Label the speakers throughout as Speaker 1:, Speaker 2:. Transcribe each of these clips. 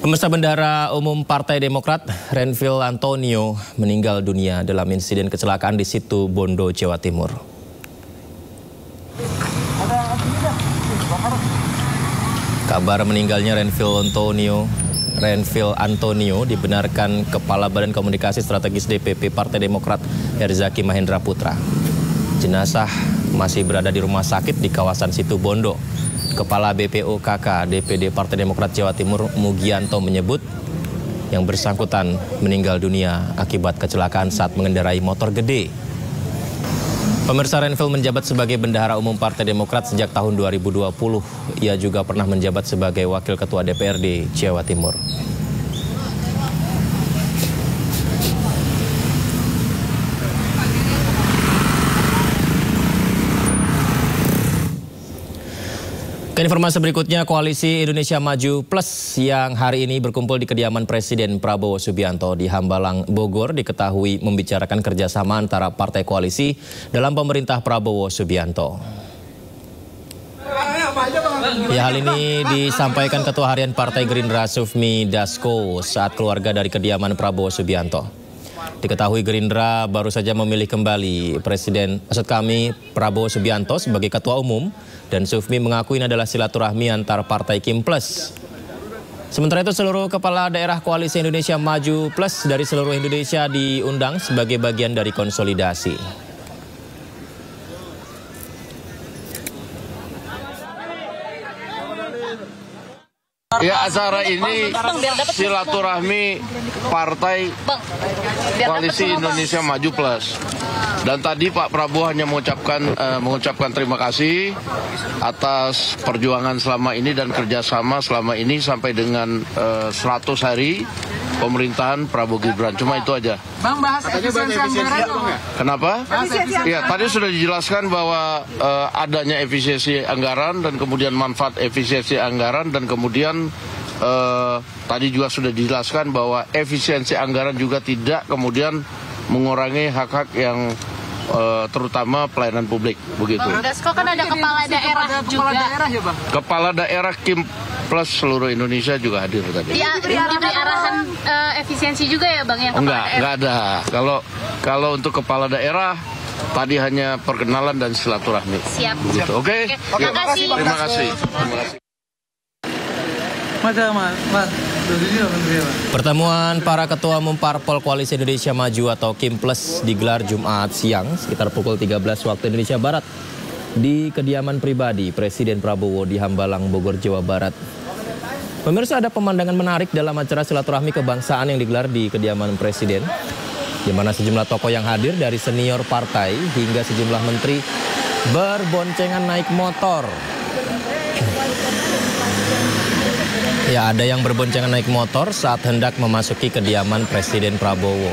Speaker 1: Pemirsa, Bendahara Umum Partai Demokrat Renvil Antonio meninggal dunia dalam insiden kecelakaan di Situ Bondo, Jawa Timur. Kabar meninggalnya Renvil Antonio dibenarkan Kepala Badan Komunikasi Strategis DPP Partai Demokrat Herzaki Mahendra Putra. Jenazah masih berada di rumah sakit di kawasan Situ Bondo. Kepala BPOKK DPD Partai Demokrat Jawa Timur Mugianto menyebut yang bersangkutan meninggal dunia akibat kecelakaan saat mengendarai motor gede. Pemirsa, Renvil menjabat sebagai Bendahara Umum Partai Demokrat sejak tahun 2020. Ia juga pernah menjabat sebagai Wakil Ketua DPRD Jawa Timur. Ke informasi berikutnya, Koalisi Indonesia Maju Plus yang hari ini berkumpul di kediaman Presiden Prabowo Subianto di Hambalang, Bogor diketahui membicarakan kerjasama antara partai koalisi dalam pemerintah Prabowo Subianto. Ya, hal ini disampaikan Ketua Harian Partai Gerindra Sufmi Dasko saat keluarga dari kediaman Prabowo Subianto. Diketahui Gerindra baru saja memilih kembali Prabowo Subianto sebagai Ketua Umum, dan Sufmi mengaku ini adalah silaturahmi antar partai Kim Plus. Sementara itu, seluruh kepala daerah Koalisi Indonesia Maju Plus dari seluruh Indonesia diundang sebagai bagian dari konsolidasi.
Speaker 2: Ya, acara ini silaturahmi partai Koalisi Indonesia Maju Plus. Dan tadi Pak Prabowo hanya mengucapkan terima kasih atas perjuangan selama ini dan kerjasama selama ini sampai dengan 100 hari pemerintahan Prabowo Gibran. Cuma itu aja.
Speaker 3: Bang, bahas efisiensi anggaran.
Speaker 2: Kenapa? Ya, tadi sudah dijelaskan bahwa adanya efisiensi anggaran dan kemudian manfaat efisiensi anggaran, dan kemudian tadi juga sudah dijelaskan bahwa efisiensi anggaran juga tidak kemudian mengurangi hak-hak yang terutama pelayanan publik, begitu.
Speaker 4: Bang Dasko, kan ada kepala daerah juga.
Speaker 3: Kepala daerah ya, Bang?
Speaker 2: Kepala daerah Kim Plus seluruh Indonesia juga hadir tadi.
Speaker 4: Ya, diberi arahan efisiensi juga ya, Bang, yang kepala daerah?
Speaker 2: Enggak ada. Kalau untuk kepala daerah tadi hanya perkenalan dan silaturahmi.
Speaker 4: Siap.
Speaker 2: Begitu. Oke.
Speaker 4: Terima kasih.
Speaker 2: Terima kasih.
Speaker 1: Pertemuan para Ketua Umum Parpol Koalisi Indonesia Maju atau Kim Plus digelar Jumat siang sekitar pukul 13 waktu Indonesia Barat di kediaman pribadi Presiden Prabowo di Hambalang, Bogor, Jawa Barat. Pemirsa, ada pemandangan menarik dalam acara silaturahmi kebangsaan yang digelar di kediaman Presiden, di mana sejumlah tokoh yang hadir dari senior partai hingga sejumlah menteri berboncengan naik motor. Ya, ada yang berboncengan naik motor saat hendak memasuki kediaman Presiden Prabowo.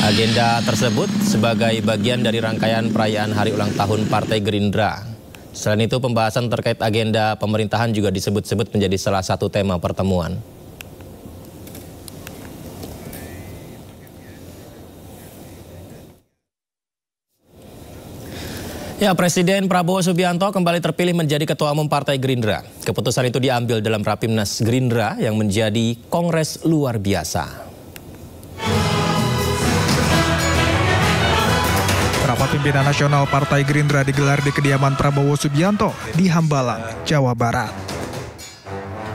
Speaker 1: Agenda tersebut sebagai bagian dari rangkaian perayaan hari ulang tahun Partai Gerindra. Selain itu, pembahasan terkait agenda pemerintahan juga disebut-sebut menjadi salah satu tema pertemuan. Ya, Presiden Prabowo Subianto kembali terpilih menjadi Ketua Umum Partai Gerindra. Keputusan itu diambil dalam Rapimnas Gerindra yang menjadi kongres luar biasa.
Speaker 5: Rapat pimpinan nasional Partai Gerindra digelar di kediaman Prabowo Subianto di Hambalang, Jawa Barat.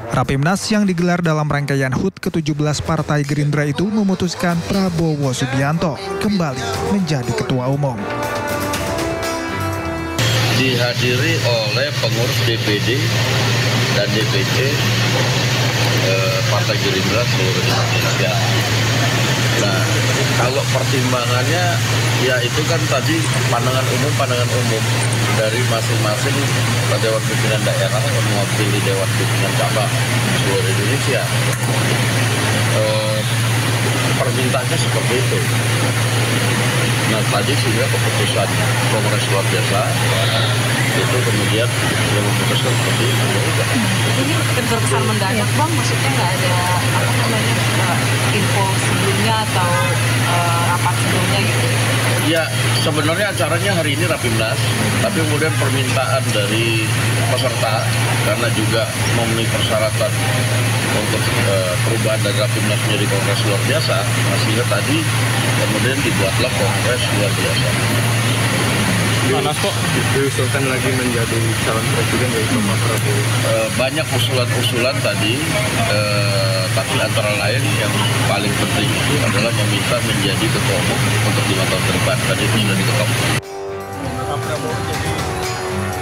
Speaker 5: Rapimnas yang digelar dalam rangkaian HUT ke-17 Partai Gerindra itu memutuskan Prabowo Subianto kembali menjadi Ketua Umum.
Speaker 2: Dihadiri oleh pengurus DPD dan DPC Partai Gerindra seluruh Indonesia. Nah, kalau pertimbangannya ya itu kan tadi pandangan umum dari masing-masing Dewan Pimpinan Daerah yang mewakili Dewan Pimpinan Cabang seluruh Indonesia. Permintaannya seperti itu. Nah, tadi sehingga keputusan kongres luar biasa itu kemudian yang memutuskan seperti itu.
Speaker 6: Ini terkesan mendadak, Bang, maksudnya nggak ada info sebelumnya atau rapat sebelumnya gitu?
Speaker 2: Ya, sebenarnya acaranya hari ini Rapimnas, tapi kemudian permintaan dari peserta karena juga memenuhi persyaratan untuk perubahan dari Rapimnas menjadi kongres luar biasa, sehingga tadi kemudian dibuatlah kongres luar biasa.
Speaker 3: Panas kok diusulkan lagi menjadi calon presiden yaitu Pak Prabowo.
Speaker 2: Banyak usulan-usulan tadi, tapi antara lain yang paling penting itu adalah meminta menjadi ketua umum untuk 5 tahun ke depan. Tadi itu sudah diketok.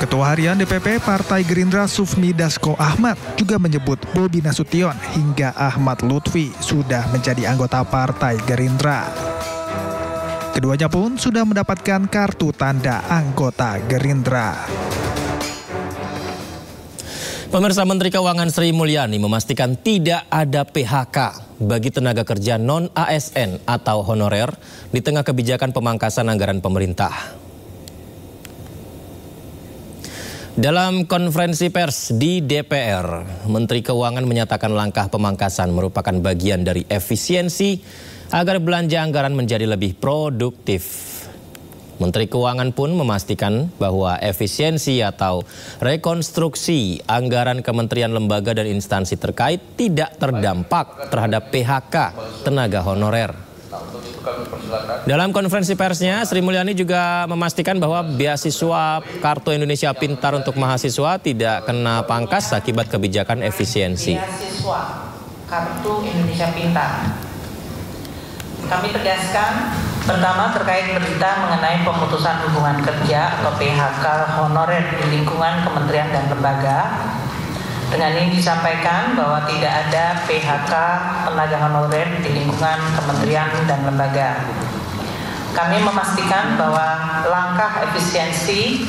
Speaker 5: Ketua Harian DPP Partai Gerindra Sufmi Dasko Ahmad juga menyebut Bobi Nasution hingga Ahmad Lutfi sudah menjadi anggota Partai Gerindra. Keduanya pun sudah mendapatkan kartu tanda anggota Gerindra.
Speaker 1: Pemirsa, Menteri Keuangan Sri Mulyani memastikan tidak ada PHK bagi tenaga kerja non-ASN atau honorer di tengah kebijakan pemangkasan anggaran pemerintah. Dalam konferensi pers di DPR, Menteri Keuangan menyatakan langkah pemangkasan merupakan bagian dari efisiensi agar belanja anggaran menjadi lebih produktif. Menteri Keuangan pun memastikan bahwa efisiensi atau rekonstruksi anggaran kementerian, lembaga, dan instansi terkait tidak terdampak terhadap PHK tenaga honorer. Dalam konferensi persnya, Sri Mulyani juga memastikan bahwa beasiswa Kartu Indonesia Pintar untuk mahasiswa tidak kena pangkas akibat kebijakan efisiensi.
Speaker 7: Beasiswa Kartu Indonesia Pintar. Kami tegaskan, pertama terkait berita mengenai pemutusan hubungan kerja atau PHK honorer di lingkungan kementerian dan lembaga. Dengan ini disampaikan bahwa tidak ada PHK tenaga honorer di lingkungan kementerian dan lembaga. Kami memastikan bahwa langkah efisiensi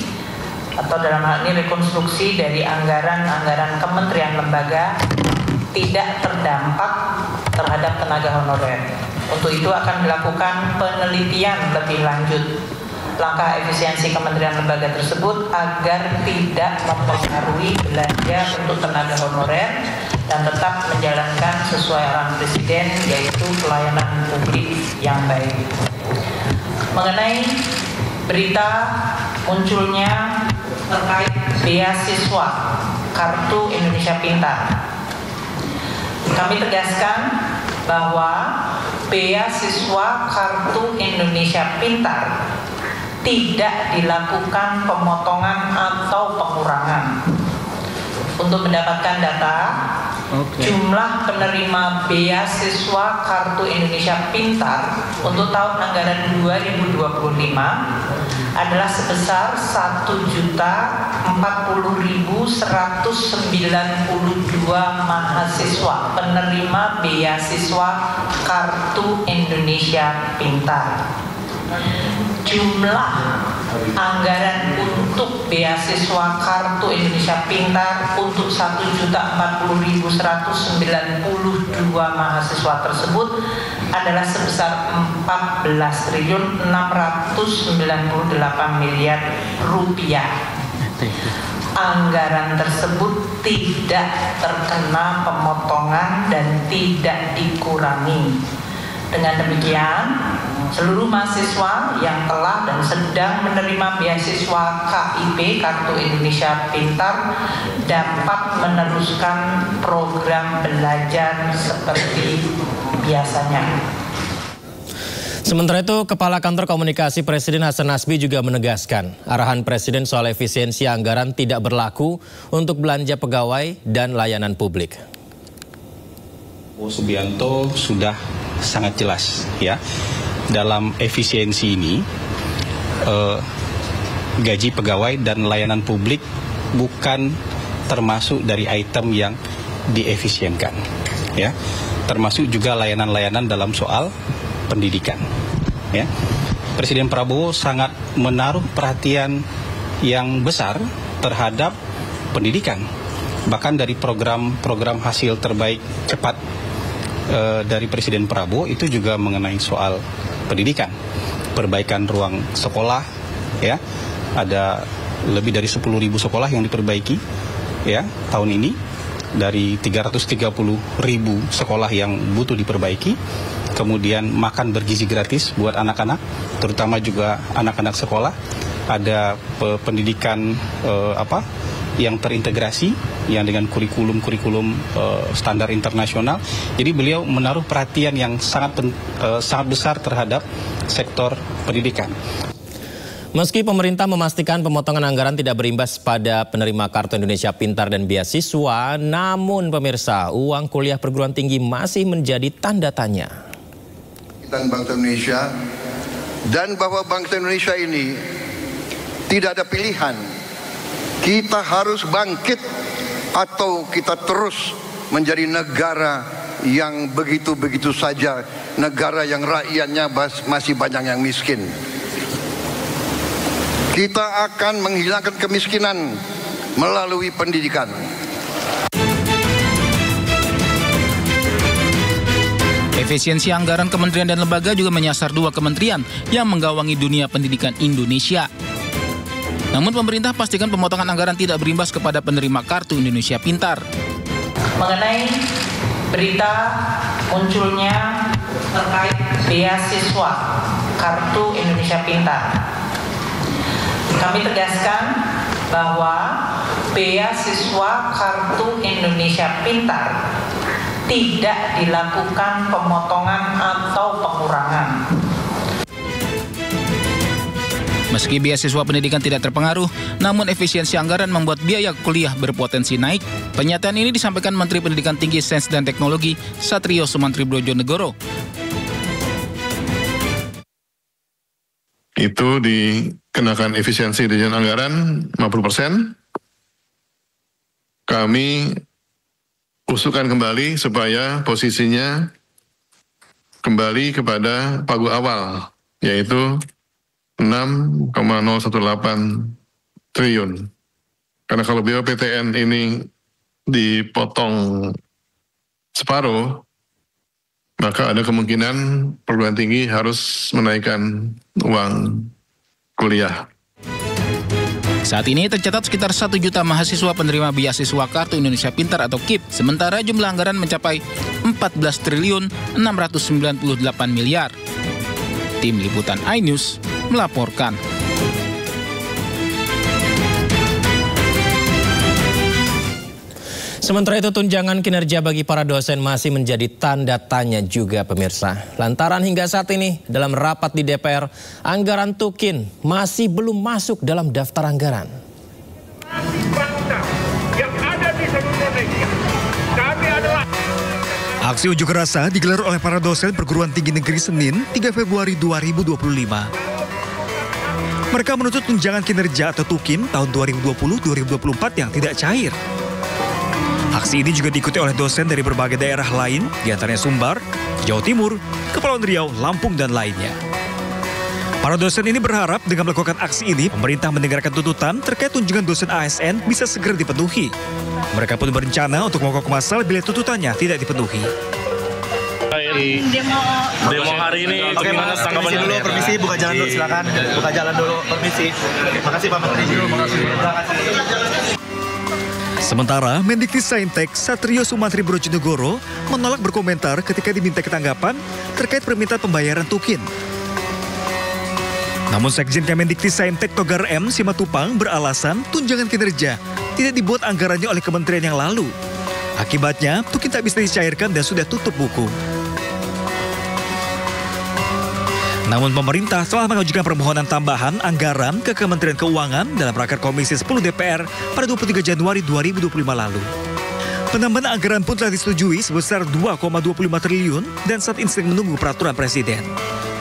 Speaker 7: atau dalam hal ini rekonstruksi dari anggaran-anggaran kementerian lembaga tidak terdampak terhadap tenaga honorer. Untuk itu akan dilakukan penelitian lebih lanjut langkah efisiensi kementerian lembaga tersebut agar tidak mempengaruhi belanja untuk tenaga honorer dan tetap menjalankan sesuai arahan Presiden, yaitu pelayanan publik yang baik. Mengenai berita munculnya terkait beasiswa Kartu Indonesia Pintar, kami tegaskan bahwa beasiswa Kartu Indonesia Pintar tidak dilakukan pemotongan atau pengurangan. Untuk mendapatkan data, jumlah penerima beasiswa Kartu Indonesia Pintar untuk tahun anggaran 2025 adalah sebesar 1.040.192 mahasiswa penerima beasiswa Kartu Indonesia Pintar. Jumlah anggaran untuk beasiswa Kartu Indonesia Pintar untuk 1.040.192 mahasiswa tersebut adalah sebesar 14.698 miliar rupiah. Anggaran tersebut tidak terkena pemotongan dan tidak dikurangi. Dengan demikian, seluruh mahasiswa yang telah dan sedang menerima beasiswa KIP Kartu Indonesia Pintar dapat meneruskan program belajar seperti biasanya.
Speaker 1: Sementara itu, Kepala Kantor Komunikasi Presiden Hasan Nasbi juga menegaskan arahan Presiden soal efisiensi anggaran tidak berlaku untuk belanja pegawai dan layanan publik.
Speaker 8: Subianto sudah sangat jelas ya, dalam efisiensi ini gaji pegawai dan layanan publik bukan termasuk dari item yang diefisienkan ya, termasuk juga layanan-layanan dalam soal pendidikan ya. Presiden Prabowo sangat menaruh perhatian yang besar terhadap pendidikan, bahkan dari program hasil terbaik cepat dari Presiden Prabowo itu juga mengenai soal pendidikan, perbaikan ruang sekolah ya, ada lebih dari 10.000 sekolah yang diperbaiki ya tahun ini, dari 330.000 sekolah yang butuh diperbaiki, kemudian makan bergizi gratis buat anak-anak, terutama juga anak-anak sekolah, ada pendidikan yang terintegrasi, yang dengan kurikulum standar internasional. Jadi beliau menaruh perhatian yang sangat besar terhadap sektor pendidikan.
Speaker 1: Meski pemerintah memastikan pemotongan anggaran tidak berimbas pada penerima Kartu Indonesia Pintar dan beasiswa, namun pemirsa, uang kuliah perguruan tinggi masih menjadi tanda tanya.
Speaker 9: Bangsa Indonesia, dan bahwa bangsa Indonesia ini tidak ada pilihan. Kita harus bangkit atau kita terus menjadi negara yang begitu-begitu saja, negara yang rakyatnya masih banyak yang miskin. Kita akan menghilangkan kemiskinan melalui pendidikan.
Speaker 10: Efisiensi anggaran kementerian dan lembaga juga menyasar 2 kementerian yang menggawangi dunia pendidikan Indonesia. Namun pemerintah pastikan pemotongan anggaran tidak berimbas kepada penerima Kartu Indonesia Pintar.
Speaker 7: Mengenai berita munculnya terkait beasiswa Kartu Indonesia Pintar, kami tegaskan bahwa beasiswa Kartu Indonesia Pintar tidak dilakukan pemotongan atau pengurangan.
Speaker 10: Meski beasiswa pendidikan tidak terpengaruh, namun efisiensi anggaran membuat biaya kuliah berpotensi naik. Pernyataan ini disampaikan Menteri Pendidikan Tinggi, Sains dan Teknologi Satrio Sumantri Brojonegoro.
Speaker 11: Itu dikenakan efisiensi dirjen anggaran 50%. Kami usulkan kembali supaya posisinya kembali kepada pagu awal, yaitu 6,018 triliun. Karena kalau BPTN ini dipotong separuh, maka ada kemungkinan perguruan tinggi harus menaikkan uang kuliah.
Speaker 10: Saat ini tercatat sekitar 1 juta mahasiswa penerima beasiswa Kartu Indonesia Pintar atau KIP. Sementara jumlah anggaran mencapai 14 triliun 698 miliar. Tim Liputan iNews melaporkan.
Speaker 1: Sementara itu, tunjangan kinerja bagi para dosen masih menjadi tanda tanya juga pemirsa. Lantaran hingga saat ini dalam rapat di DPR, anggaran Tukin masih belum masuk dalam daftar anggaran.
Speaker 5: Aksi unjuk rasa digelar oleh para dosen perguruan tinggi negeri Senin 3 Februari 2025. Mereka menuntut tunjangan kinerja atau Tukin tahun 2020-2024 yang tidak cair. Aksi ini juga diikuti oleh dosen dari berbagai daerah lain, diantaranya Sumbar, Jawa Timur, Kepulauan Riau, Lampung, dan lainnya. Para dosen ini berharap dengan melakukan aksi ini, pemerintah mendengarkan tuntutan terkait tunjangan dosen ASN bisa segera dipenuhi. Mereka pun berencana untuk mogok massal bila tuntutannya tidak dipenuhi.
Speaker 3: Demo hari ini,
Speaker 12: oke,
Speaker 3: gimana tanggapannya
Speaker 12: dulu, permisi, buka jalan dulu, silakan. Buka jalan dulu, permisi. Makasih Pak Menteri. Terima kasih.
Speaker 5: Sementara Mendikbudristek Satrio Sumantri Brojonegoro menolak berkomentar ketika diminta tanggapan terkait permintaan pembayaran Tukin. Namun Sekjen Kemendikbudristek Togar M. Simatupang beralasan tunjangan kinerja tidak dibuat anggarannya oleh kementerian yang lalu. Akibatnya Tukin tak bisa dicairkan dan sudah tutup buku. Namun pemerintah telah mengajukan permohonan tambahan anggaran ke Kementerian Keuangan dalam raker Komisi 10 DPR pada 23 Januari 2025 lalu. Penambahan anggaran pun telah disetujui sebesar 2,25 triliun dan saat ini sedang menunggu peraturan Presiden.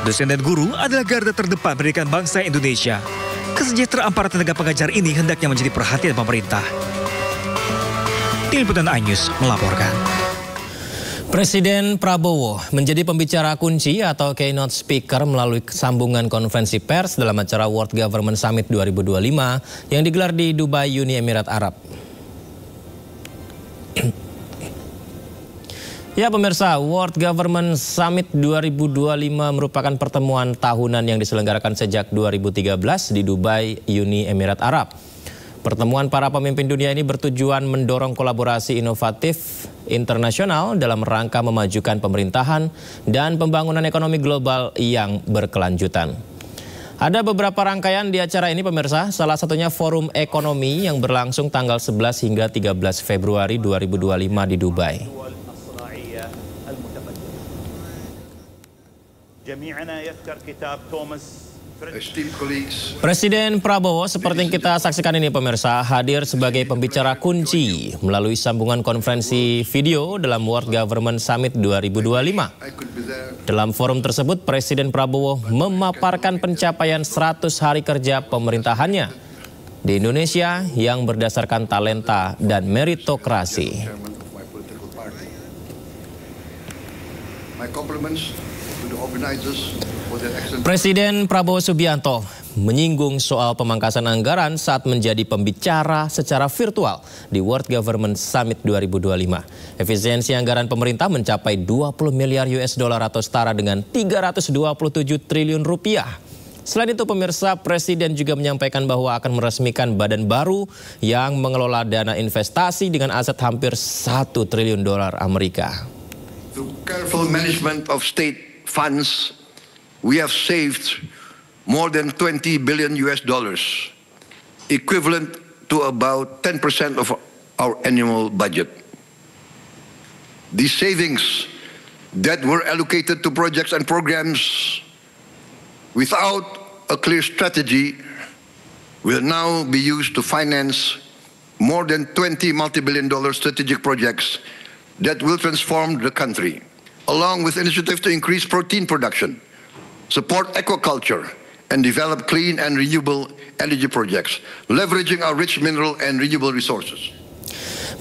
Speaker 5: Dosen dan guru adalah garda terdepan pendidikan bangsa Indonesia. Kesejahteraan para tenaga pengajar ini hendaknya menjadi perhatian pemerintah. Tim Liputan iNews melaporkan.
Speaker 1: Presiden Prabowo menjadi pembicara kunci atau keynote speaker melalui sambungan konferensi pers dalam acara World Government Summit 2025 yang digelar di Dubai, Uni Emirat Arab. Ya pemirsa, World Government Summit 2025 merupakan pertemuan tahunan yang diselenggarakan sejak 2013 di Dubai, Uni Emirat Arab. Pertemuan para pemimpin dunia ini bertujuan mendorong kolaborasi inovatif internasional dalam rangka memajukan pemerintahan dan pembangunan ekonomi global yang berkelanjutan. Ada beberapa rangkaian di acara ini pemirsa, salah satunya Forum Ekonomi yang berlangsung tanggal 11 hingga 13 Februari 2025 di Dubai. Presiden Prabowo seperti yang kita saksikan ini pemirsa hadir sebagai pembicara kunci melalui sambungan konferensi video dalam World Government Summit 2025. Dalam forum tersebut Presiden Prabowo memaparkan pencapaian 100 hari kerja pemerintahannya di Indonesia yang berdasarkan talenta dan meritokrasi. Presiden Prabowo Subianto menyinggung soal pemangkasan anggaran saat menjadi pembicara secara virtual di World Government Summit 2025. Efisiensi anggaran pemerintah mencapai 20 miliar US dollar atau setara dengan 327 triliun rupiah. Selain itu pemirsa, Presiden juga menyampaikan bahwa akan meresmikan badan baru yang mengelola dana investasi dengan aset hampir 1 triliun dolar Amerika.
Speaker 9: Through careful management of state funds, we have saved more than 20 billion US dollars, equivalent to about 10% of our annual budget. These savings that were allocated to projects and programs without a clear strategy will now be used to finance more than 20 multi-billion-dollar strategic projects that will transform the country, along with initiatives to increase protein production, support aquaculture, and develop clean and renewable energy projects, leveraging our rich mineral and renewable resources.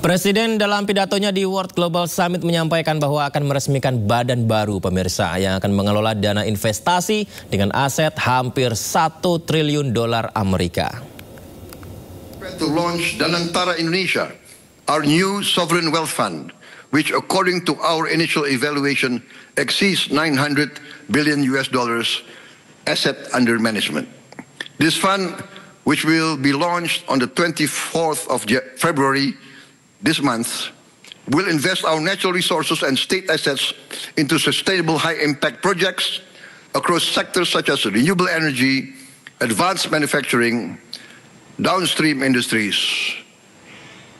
Speaker 1: Presiden dalam pidatonya di World Global Summit menyampaikan bahwa akan meresmikan badan baru pemirsa yang akan mengelola dana investasi dengan aset hampir 1 triliun dolar Amerika.
Speaker 9: To launch Danantara Indonesia, our new sovereign wealth fund, which according to our initial evaluation exceeds 900 billion US dollars asset under management. This fund, which will be launched on the 24th of February this month, will invest our natural resources and state assets into sustainable high-impact projects across sectors such as renewable energy, advanced manufacturing, downstream industries,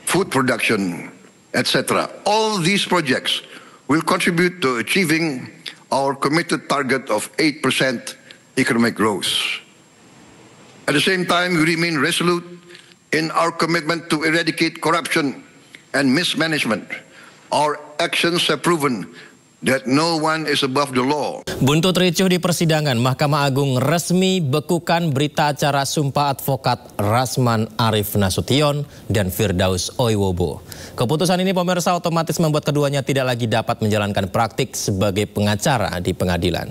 Speaker 9: food production, etc. All these projects will contribute to achieving our committed target of 8% economic growth. At the same time, we remain resolute in our commitment to eradicate corruption and mismanagement. Our actions have proven that no one is above the law.
Speaker 1: Buntut ricuh di persidangan, Mahkamah Agung resmi bekukan berita acara sumpah advokat Rasman Arif Nasution dan Firdaus Oiwobo. Keputusan ini pemirsa otomatis membuat keduanya tidak lagi dapat menjalankan praktik sebagai pengacara di pengadilan.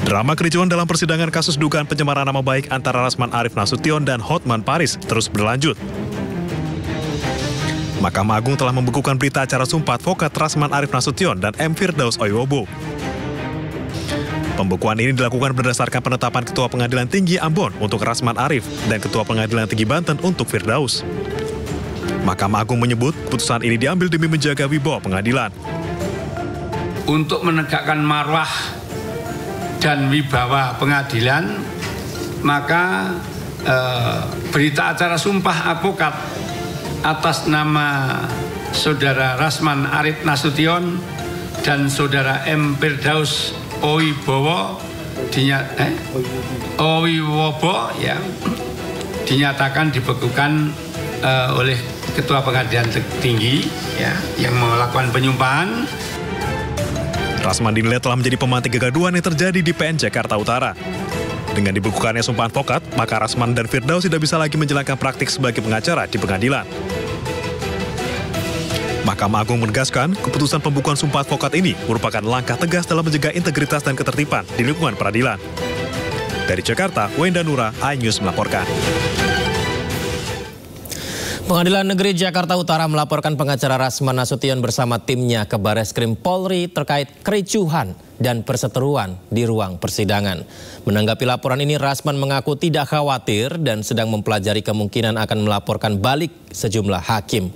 Speaker 13: Drama kericuan dalam persidangan kasus dugaan pencemaran nama baik antara Rasman Arif Nasution dan Hotman Paris terus berlanjut. Mahkamah Agung telah membekukan berita acara sumpah advokat Rasman Arif Nasution dan M. Firdaus Oiwobo. Pembekuan ini dilakukan berdasarkan penetapan Ketua Pengadilan Tinggi Ambon untuk Rasman Arif dan Ketua Pengadilan Tinggi Banten untuk Firdaus. Mahkamah Agung menyebut putusan ini diambil demi menjaga wibawa pengadilan.
Speaker 14: Untuk menegakkan marwah dan wibawa pengadilan, maka berita acara sumpah advokat atas nama Saudara Rasman Arif Nasution dan Saudara M. Firdaus Oiwobo dinyatakan dibekukan oleh Ketua Pengadilan Tinggi yang melakukan penyumpahan.
Speaker 13: Rasman dinilai telah menjadi pemantik kegaduhan yang terjadi di PN Jakarta Utara. Dengan dibekukannya sumpah advokat, maka Rasman dan Firdaus tidak bisa lagi menjalankan praktik sebagai pengacara di pengadilan. Mahkamah Agung menegaskan, keputusan pembukuan sumpah advokat ini merupakan langkah tegas dalam menjaga integritas dan ketertiban di lingkungan peradilan. Dari Jakarta, Wenda Nura, iNews melaporkan.
Speaker 1: Pengadilan Negeri Jakarta Utara melaporkan pengacara Rasman Nasution bersama timnya ke Bareskrim Polri terkait kericuhan dan perseteruan di ruang persidangan. Menanggapi laporan ini, Rasman mengaku tidak khawatir dan sedang mempelajari kemungkinan akan melaporkan balik sejumlah hakim.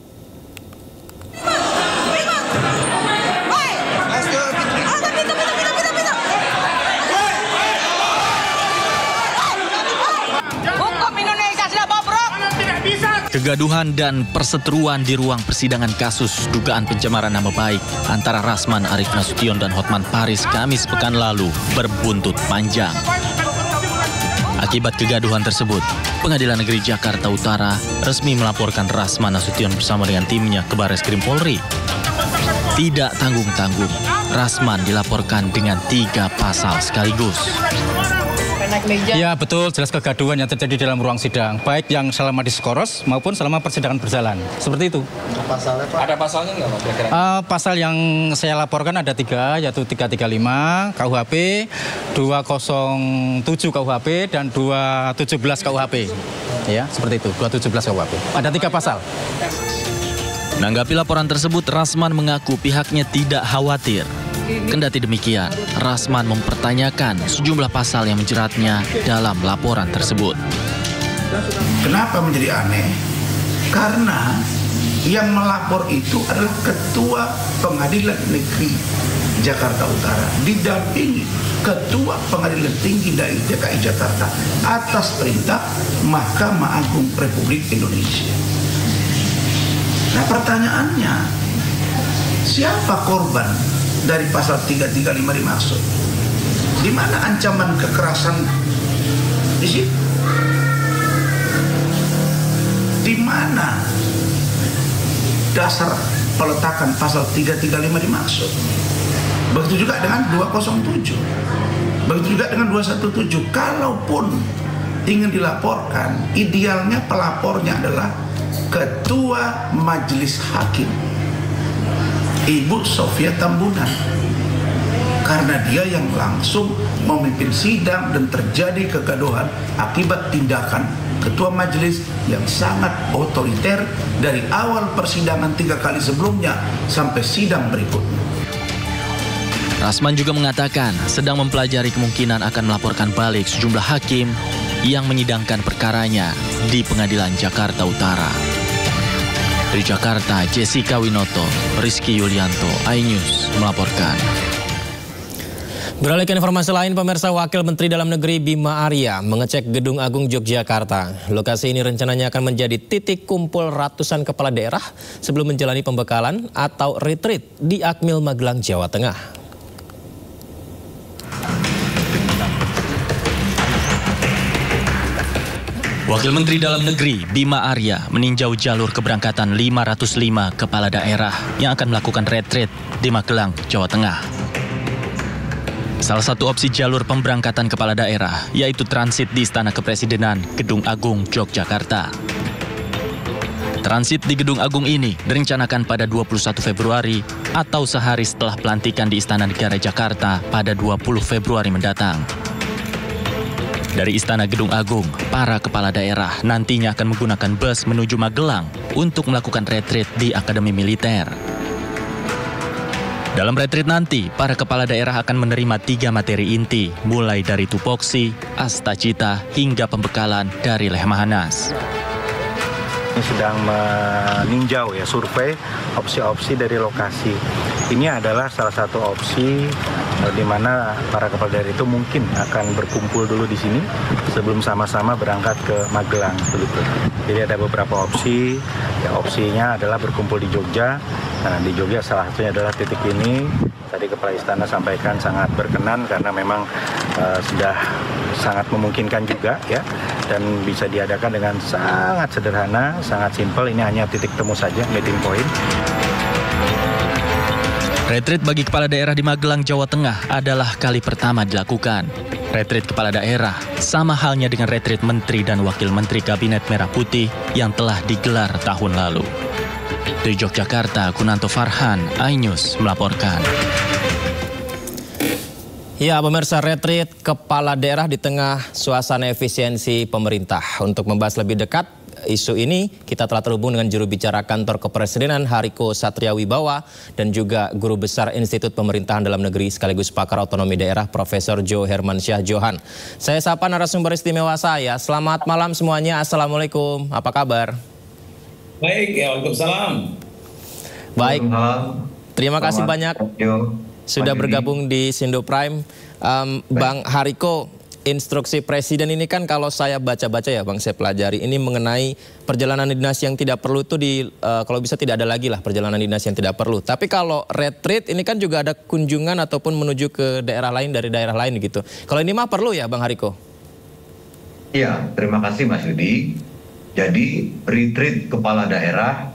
Speaker 15: Kegaduhan dan perseteruan di ruang persidangan kasus dugaan pencemaran nama baik antara Rasman Arief Nasution dan Hotman Paris Kamis pekan lalu berbuntut panjang. Akibat kegaduhan tersebut, Pengadilan Negeri Jakarta Utara resmi melaporkan Rasman Nasution bersama dengan timnya ke Bareskrim Polri. Tidak tanggung-tanggung, Rasman dilaporkan dengan 3 pasal sekaligus.
Speaker 16: Ya betul, jelas kegaduhan yang terjadi dalam ruang sidang, baik yang selama diskoros maupun selama persidangan berjalan. Seperti itu.
Speaker 17: Pasalnya, Pak? Ada pasalnya nggak, Pak?
Speaker 16: Pasal yang saya laporkan ada 3, yaitu 335 KUHP, 207 KUHP, dan 217 KUHP. Ya, seperti itu, 217 KUHP. Ada 3 pasal.
Speaker 15: Menanggapi laporan tersebut, Rasman mengaku pihaknya tidak khawatir. Kendati demikian, Rasman mempertanyakan sejumlah pasal yang menjeratnya dalam laporan tersebut.
Speaker 18: Kenapa menjadi aneh? Karena yang melapor itu adalah Ketua Pengadilan Negeri Jakarta Utara didampingi Ketua Pengadilan Tinggi DKI Jakarta atas perintah Mahkamah Agung Republik Indonesia. Nah, pertanyaannya, siapa korban dari pasal 335 dimaksud? Di mana ancaman kekerasan di situ? Di mana dasar peletakan pasal 335 dimaksud? Begitu juga dengan 207. Begitu juga dengan 217. Kalaupun ingin dilaporkan, idealnya pelapornya adalah Ketua Majelis Hakim, Ibu Sofia Tambunan, karena dia yang langsung memimpin sidang dan terjadi kegaduhan akibat tindakan Ketua Majelis yang sangat otoriter dari awal persidangan 3 kali sebelumnya sampai sidang berikutnya.
Speaker 15: Rasman juga mengatakan sedang mempelajari kemungkinan akan melaporkan balik sejumlah hakim yang menyidangkan perkaranya di Pengadilan Jakarta Utara. Dari Jakarta, Jessica Winoto, Rizky Yulianto, iNews melaporkan.
Speaker 1: Beralih ke informasi lain, pemirsa, Wakil Menteri Dalam Negeri Bima Arya mengecek Gedung Agung Yogyakarta. Lokasi ini rencananya akan menjadi titik kumpul ratusan kepala daerah sebelum menjalani pembekalan atau retreat di Akmil Magelang, Jawa Tengah.
Speaker 15: Wakil Menteri Dalam Negeri Bima Arya meninjau jalur keberangkatan 505 kepala daerah yang akan melakukan retreat di Magelang, Jawa Tengah. Salah satu opsi jalur pemberangkatan kepala daerah yaitu transit di Istana Kepresidenan Gedung Agung Yogyakarta. Transit di Gedung Agung ini direncanakan pada 21 Februari atau sehari setelah pelantikan di Istana Negara Jakarta pada 20 Februari mendatang. Dari Istana Gedung Agung, para kepala daerah nantinya akan menggunakan bus menuju Magelang untuk melakukan retreat di Akademi Militer. Dalam retreat nanti, para kepala daerah akan menerima 3 materi inti, mulai dari tupoksi, astacita, hingga pembekalan dari Lemhanas.
Speaker 19: Ini sedang meninjau ya, survei opsi-opsi dari lokasi. Ini adalah salah satu opsi di mana para kepala daerah itu mungkin akan berkumpul dulu di sini sebelum sama-sama berangkat ke Magelang, begitu. Jadi ada beberapa opsi. Ya, opsinya adalah berkumpul di Jogja. Nah, di Jogja salah satunya adalah titik ini. Tadi Kepala Istana sampaikan sangat berkenan karena memang sudah sangat memungkinkan juga ya, dan bisa diadakan dengan sangat sederhana, sangat simpel. Ini hanya titik temu saja, meeting point.
Speaker 15: Retreat bagi kepala daerah di Magelang, Jawa Tengah adalah kali pertama dilakukan. Retreat kepala daerah sama halnya dengan retreat Menteri dan Wakil Menteri Kabinet Merah Putih yang telah digelar tahun lalu. Dari Yogyakarta, Kunanto Farhan, iNews melaporkan.
Speaker 1: Ya, pemirsa, retreat kepala daerah di tengah suasana efisiensi pemerintah. Untuk membahas lebih dekat isu ini kita telah terhubung dengan juru bicara kantor kepresidenan Hariko Satriawibawa dan juga guru besar Institut Pemerintahan Dalam Negeri sekaligus pakar otonomi daerah Profesor Jo Hermansyah Johan. Saya sapa narasumber istimewa saya. Selamat malam semuanya. Assalamualaikum. Apa kabar?
Speaker 20: Baik, ya, waalaikumsalam.
Speaker 1: Baik. Terima kasih banyak sudah bergabung di Sindo Prime. Bang Hariko, instruksi Presiden ini kan kalau saya baca-baca ya Bang, saya pelajari ini mengenai perjalanan dinas yang tidak perlu itu kalau bisa tidak ada lagi lah perjalanan dinas yang tidak perlu. Tapi kalau retreat ini kan juga ada kunjungan ataupun menuju ke daerah lain dari daerah lain gitu. Kalau ini mah perlu ya Bang Hariko?
Speaker 20: Iya, terima kasih Mas Yudi. Jadi retreat kepala daerah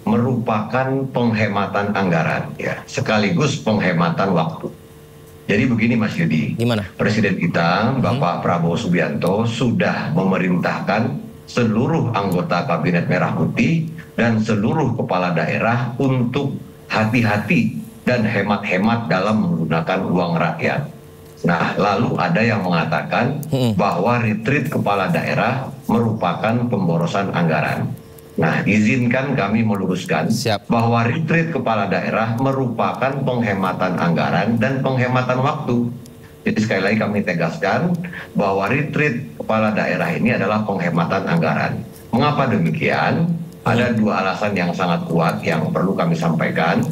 Speaker 20: merupakan penghematan anggaran ya, sekaligus penghematan waktu. Jadi begini Mas Yudi,
Speaker 1: gimana?
Speaker 20: Presiden kita Bapak Prabowo Subianto sudah memerintahkan seluruh anggota Kabinet Merah Putih dan seluruh kepala daerah untuk hati-hati dan hemat-hemat dalam menggunakan uang rakyat. Nah, lalu ada yang mengatakan bahwa retreat kepala daerah merupakan pemborosan anggaran. Nah, izinkan kami meluruskan bahwa retreat kepala daerah merupakan penghematan anggaran dan penghematan waktu. Jadi sekali lagi kami tegaskan bahwa retreat kepala daerah ini adalah penghematan anggaran. Mengapa demikian? Ada dua alasan yang sangat kuat yang perlu kami sampaikan.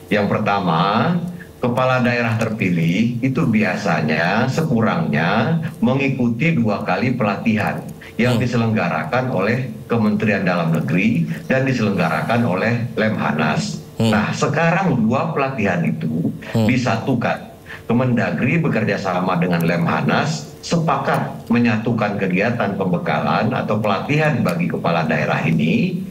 Speaker 20: Yang pertama, kepala daerah terpilih itu biasanya sekurangnya mengikuti 2 kali pelatihan yang diselenggarakan oleh Kementerian Dalam Negeri dan diselenggarakan oleh Lemhanas. Nah, sekarang 2 pelatihan itu disatukan. Kemendagri bekerja sama dengan Lemhanas sepakat menyatukan kegiatan pembekalan atau pelatihan bagi kepala daerah ini.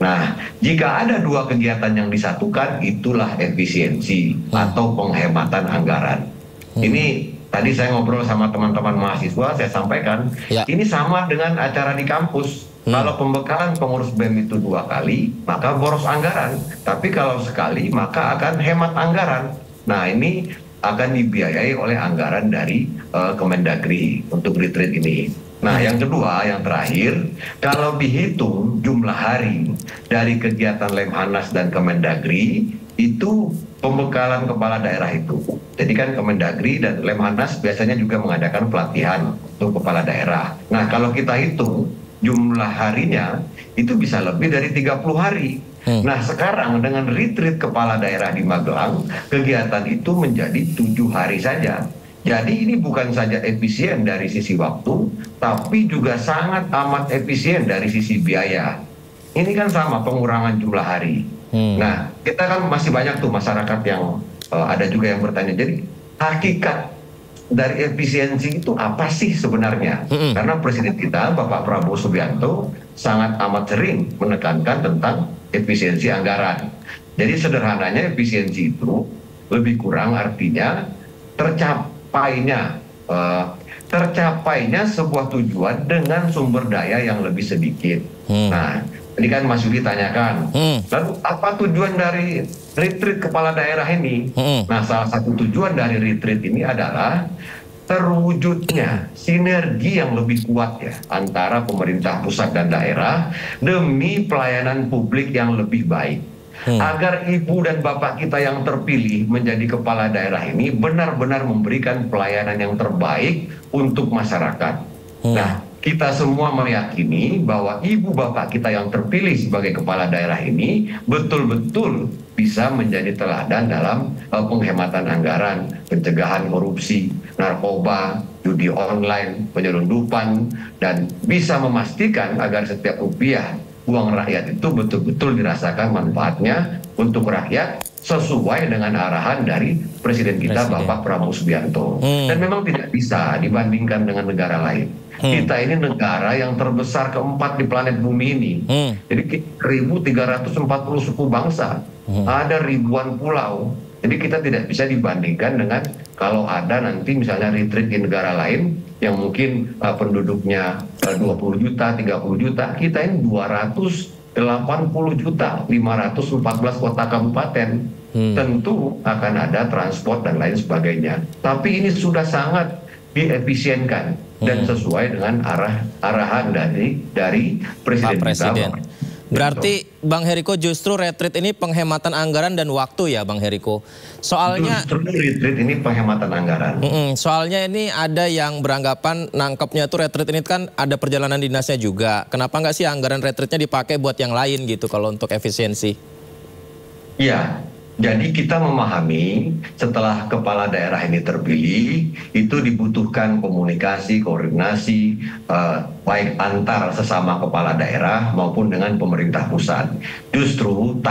Speaker 20: Nah, jika ada 2 kegiatan yang disatukan, itulah efisiensi atau penghematan anggaran. Ini tadi saya ngobrol sama teman-teman mahasiswa, saya sampaikan, ini sama dengan acara di kampus. Kalau pembekalan pengurus BEM itu 2 kali, maka boros anggaran. Tapi kalau sekali, maka akan hemat anggaran. Nah, ini akan dibiayai oleh anggaran dari Kemendagri untuk retreat ini. Nah, yang kedua, yang terakhir, kalau dihitung jumlah hari dari kegiatan Lemhanas dan Kemendagri, itu pembekalan kepala daerah itu. Jadi kan Kemendagri dan Lemhanas biasanya juga mengadakan pelatihan untuk kepala daerah. Nah, kalau kita hitung jumlah harinya, itu bisa lebih dari 30 hari. Nah, sekarang dengan retreat kepala daerah di Magelang, kegiatan itu menjadi 7 hari saja. Jadi ini bukan saja efisien dari sisi waktu, tapi juga sangat amat efisien dari sisi biaya. Ini kan sama pengurangan jumlah hari. Nah, kita kan masih banyak tuh masyarakat yang ada juga yang bertanya, jadi hakikat dari efisiensi itu apa sih sebenarnya? Karena Presiden kita, Bapak Prabowo Subianto, sangat amat sering menekankan tentang efisiensi anggaran. Jadi sederhananya efisiensi itu lebih kurang artinya tercapainya sebuah tujuan dengan sumber daya yang lebih sedikit. Nah, ini kan Mas Yudi tanyakan, lalu apa tujuan dari retreat kepala daerah ini? Nah, salah satu tujuan dari retreat ini adalah terwujudnya sinergi yang lebih kuat ya antara pemerintah pusat dan daerah demi pelayanan publik yang lebih baik. Agar ibu dan bapak kita yang terpilih menjadi kepala daerah ini benar-benar memberikan pelayanan yang terbaik untuk masyarakat. Nah, kita semua meyakini bahwa ibu bapak kita yang terpilih sebagai kepala daerah ini betul-betul bisa menjadi teladan dalam penghematan anggaran, pencegahan korupsi, narkoba, judi online, penyelundupan, dan bisa memastikan agar setiap rupiah uang rakyat itu betul-betul dirasakan manfaatnya untuk rakyat sesuai dengan arahan dari Presiden kita Bapak Prabowo Subianto. Dan memang tidak bisa dibandingkan dengan negara lain. Kita ini negara yang terbesar keempat di planet bumi ini. Jadi 1.340 suku bangsa, ada ribuan pulau. Jadi kita tidak bisa dibandingkan dengan kalau ada nanti misalnya retreat di negara lain yang mungkin penduduknya 20 juta, 30 juta, kita ini 280 juta, 514 kota kabupaten. Tentu akan ada transport dan lain sebagainya. Tapi ini sudah sangat diefisienkan dan sesuai dengan arahan dari Presiden.
Speaker 1: Berarti Bang Heriko justru retreat ini penghematan anggaran dan waktu ya Bang Heriko. Soalnya
Speaker 20: justru retreat ini penghematan anggaran.
Speaker 1: Soalnya ini ada yang beranggapan nangkepnya tuh retreat ini kan ada perjalanan dinasnya juga. Kenapa nggak sih anggaran retreatnya dipakai buat yang lain gitu kalau untuk efisiensi?
Speaker 20: Iya. Jadi kita memahami setelah kepala daerah ini terpilih, itu dibutuhkan komunikasi, koordinasi, baik antar sesama kepala daerah maupun dengan pemerintah pusat. Justru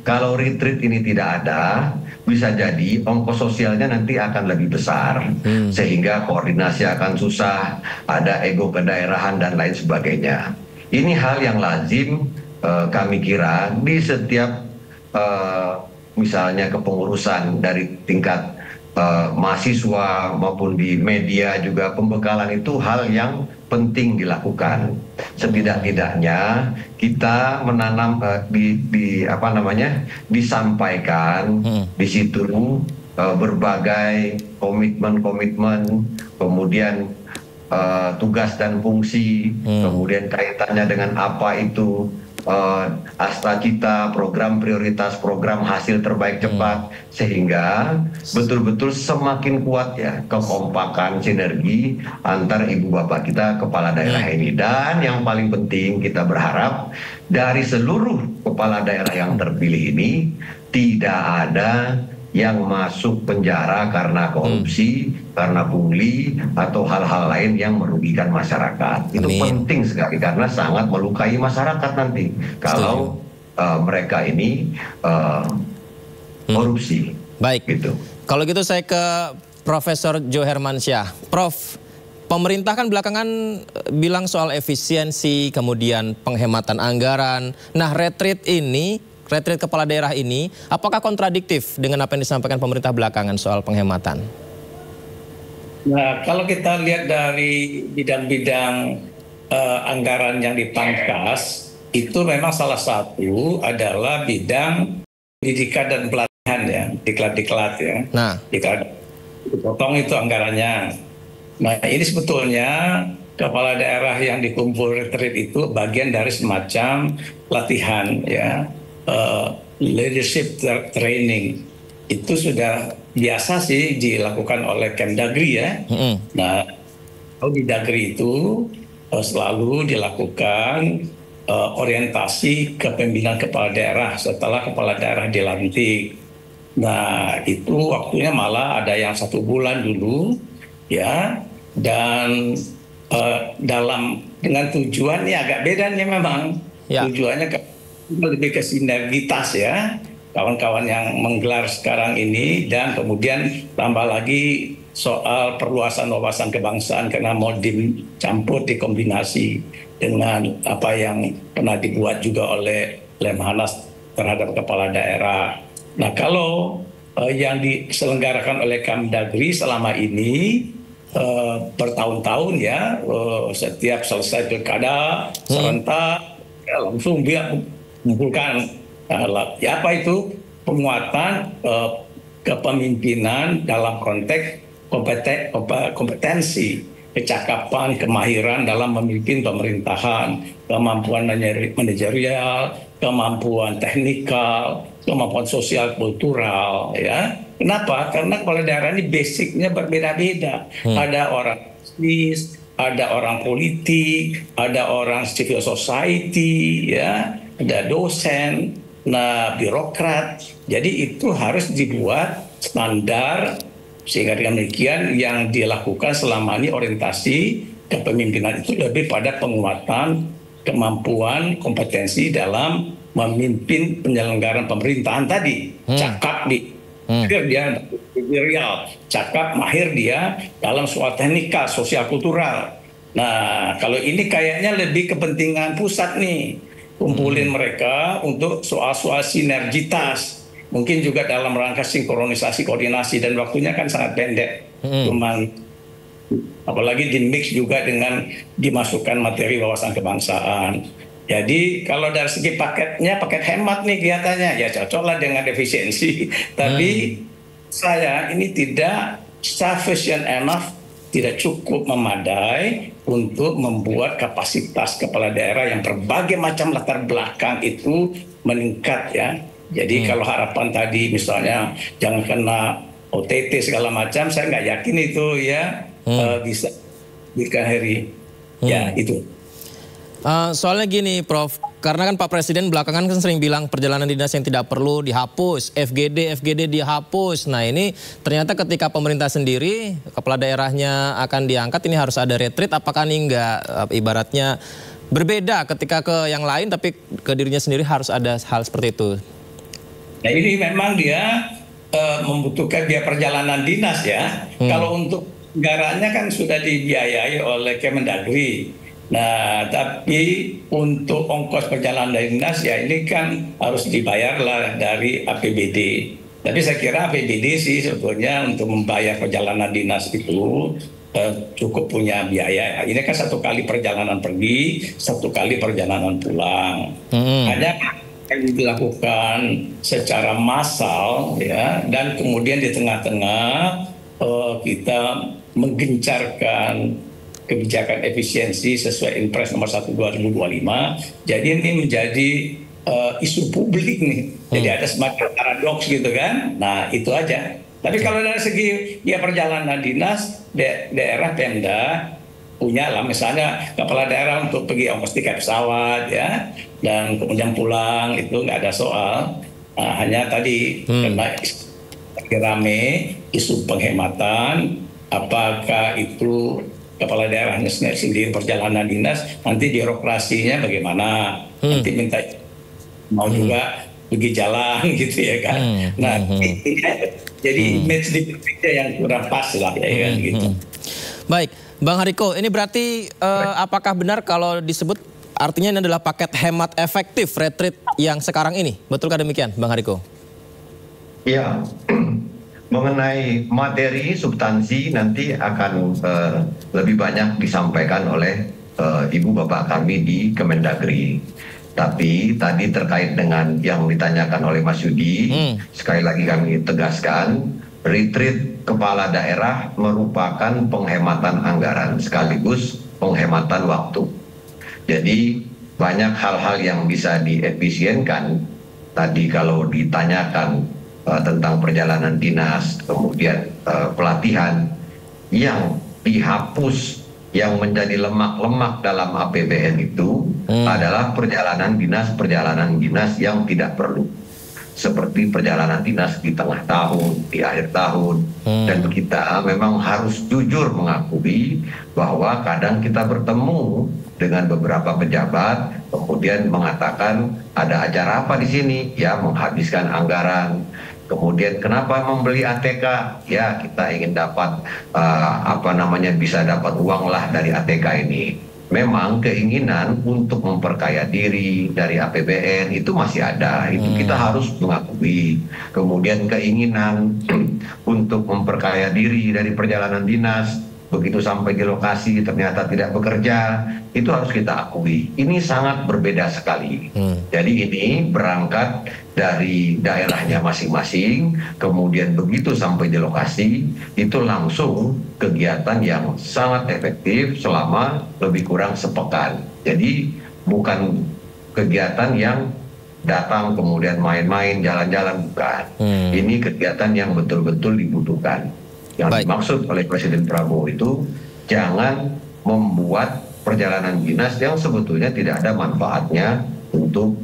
Speaker 20: kalau retreat ini tidak ada, bisa jadi ongkos sosialnya nanti akan lebih besar. Sehingga koordinasi akan susah, ada ego kedaerahan dan lain sebagainya. Ini hal yang lazim kami kira di setiap misalnya kepengurusan dari tingkat mahasiswa maupun di media juga, pembekalan itu hal yang penting dilakukan. Setidak-tidaknya kita menanam disampaikan di situ berbagai komitmen, kemudian tugas dan fungsi, kemudian kaitannya dengan apa itu Astacita, program prioritas, program hasil terbaik cepat, sehingga betul-betul semakin kuat ya kekompakan sinergi antar ibu bapak kita kepala daerah ini. Dan yang paling penting kita berharap dari seluruh kepala daerah yang terpilih ini tidak ada yang masuk penjara karena korupsi, karena pungli, atau hal-hal lain yang merugikan masyarakat. Itu penting sekali karena sangat melukai masyarakat nanti kalau mereka ini korupsi.
Speaker 1: Baik,
Speaker 20: gitu.
Speaker 1: Kalau gitu saya ke Profesor Jo Hermansyah. Prof, pemerintah kan belakangan bilang soal efisiensi, kemudian penghematan anggaran. Nah, retreat kepala daerah ini, apakah kontradiktif dengan apa yang disampaikan pemerintah belakangan soal penghematan?
Speaker 21: Nah, kalau kita lihat dari bidang-bidang anggaran yang dipangkas, itu memang salah satu adalah bidang pendidikan dan pelatihan ya, diklat ya.
Speaker 1: Nah,
Speaker 21: dipotong itu anggarannya. Nah, ini sebetulnya kepala daerah yang dikumpul retreat itu bagian dari semacam pelatihan ya. Leadership training itu sudah biasa sih dilakukan oleh Kemdagri ya. Nah, di Dagri itu selalu dilakukan orientasi kepemimpinan kepala daerah setelah kepala daerah dilantik. Nah, itu waktunya malah ada yang 1 bulan dulu ya, dan dengan tujuannya agak beda nih memang ya. Tujuannya lebih ke sinergitas ya, kawan-kawan yang menggelar sekarang ini, dan kemudian tambah lagi soal perluasan wawasan kebangsaan karena mau dicampur dikombinasi dengan apa yang pernah dibuat juga oleh Lemhanas terhadap kepala daerah. Nah, kalau yang diselenggarakan oleh Kemdagri selama ini bertahun-tahun ya, setiap selesai pilkada serentak langsung dia mengumpulkan apa itu penguatan kepemimpinan dalam konteks kompetensi, kecakapan, kemahiran dalam memimpin pemerintahan, kemampuan manajerial, kemampuan teknikal, kemampuan sosial kultural ya. Kenapa? Karena kepala daerah ini basicnya berbeda-beda. Ada orang bisnis, ada orang politik, ada orang civil society ya, ada dosen, nah birokrat. Jadi itu harus dibuat standar sehingga dengan demikian yang dilakukan selama ini orientasi kepemimpinan itu lebih pada penguatan kemampuan kompetensi dalam memimpin penyelenggaraan pemerintahan tadi. Cakap dia real, cakap mahir dia dalam soal teknikal, sosial kultural. Nah, kalau ini kayaknya lebih kepentingan pusat nih, kumpulin mereka untuk soal-soal sinergitas. Mungkin juga dalam rangka sinkronisasi, koordinasi, dan waktunya kan sangat pendek. Cuman apalagi di mix juga dengan dimasukkan materi wawasan kebangsaan. Jadi kalau dari segi paketnya, paket hemat nih kelihatannya, ya cocoklah dengan efisiensi. Tapi saya ini tidak sufficient enough tidak cukup memadai untuk membuat kapasitas kepala daerah yang berbagai macam latar belakang itu meningkat ya. Jadi kalau harapan tadi misalnya jangan kena OTT segala macam, saya nggak yakin itu ya bisa Berikan Heri. Ya itu.
Speaker 1: Soalnya gini Prof, karena kan Pak Presiden belakangan kan sering bilang perjalanan dinas yang tidak perlu dihapus, FGD dihapus. Nah ini ternyata ketika pemerintah sendiri, kepala daerahnya akan diangkat, ini harus ada retreat, apakah ini enggak ibaratnya berbeda ketika ke yang lain tapi ke dirinya sendiri harus ada hal seperti itu?
Speaker 21: Nah ini memang dia membutuhkan biaya perjalanan dinas ya. Kalau untuk anggarannya kan sudah dibiayai oleh Kemendagri. Nah, tapi untuk ongkos perjalanan dinas ya ini kan harus dibayarlah dari APBD. Tapi saya kira APBD sih sebetulnya untuk membayar perjalanan dinas itu cukup punya biaya. Ini kan 1 kali perjalanan pergi, 1 kali perjalanan pulang. Hanya yang dilakukan secara massal ya, dan kemudian di tengah-tengah kita menggencarkan kebijakan efisiensi sesuai Impres nomor 1 2025. Jadi ini menjadi isu publik nih. Jadi ada semacam paradoks gitu kan. Nah itu aja. Tapi kalau dari segi ya perjalanan dinas, daerah Pemda punya lah misalnya kepala daerah untuk pergi ongkos tiket pesawat ya, dan kemudian pulang itu nggak ada soal. Nah, hanya tadi karena rame isu penghematan, apakah itu kepala daerahnya sendiri perjalanan dinas, nanti birokrasinya bagaimana, nanti minta mau juga pergi jalan gitu ya kan. Nah jadi image di yang kurang pas lah ya kan gitu.
Speaker 1: Baik, Bang Hariko, ini berarti apakah benar kalau disebut artinya ini adalah paket hemat efektif retreat yang sekarang ini? Betulkah demikian, Bang Hariko?
Speaker 20: Ya, mengenai materi substansi nanti akan lebih banyak disampaikan oleh Ibu Bapak kami di Kemendagri. Tapi tadi terkait dengan yang ditanyakan oleh Mas Yudi, sekali lagi kami tegaskan, retreat kepala daerah merupakan penghematan anggaran sekaligus penghematan waktu. Jadi banyak hal-hal yang bisa diefisienkan. Tadi kalau ditanyakan tentang perjalanan dinas, kemudian pelatihan, yang dihapus, yang menjadi lemak-lemak dalam APBN itu adalah perjalanan dinas yang tidak perlu. Seperti perjalanan dinas di tengah tahun, di akhir tahun. Dan kita memang harus jujur mengakui bahwa kadang kita bertemu dengan beberapa pejabat, kemudian mengatakan ada acara apa di sini, ya menghabiskan anggaran. Kemudian kenapa membeli ATK? Ya kita ingin dapat bisa dapat uang lah dari ATK ini. Memang keinginan untuk memperkaya diri dari APBN itu masih ada, itu kita harus mengakui. Kemudian keinginan untuk memperkaya diri dari perjalanan dinas, begitu sampai di lokasi ternyata tidak bekerja, itu harus kita akui. Ini sangat berbeda sekali. Jadi ini berangkat dari daerahnya masing-masing, kemudian begitu sampai di lokasi, itu langsung kegiatan yang sangat efektif selama lebih kurang sepekan. Jadi bukan kegiatan yang datang kemudian main-main, jalan-jalan, bukan. Ini kegiatan yang betul-betul dibutuhkan. Yang dimaksud oleh Presiden Prabowo itu jangan membuat perjalanan dinas yang sebetulnya tidak ada manfaatnya untuk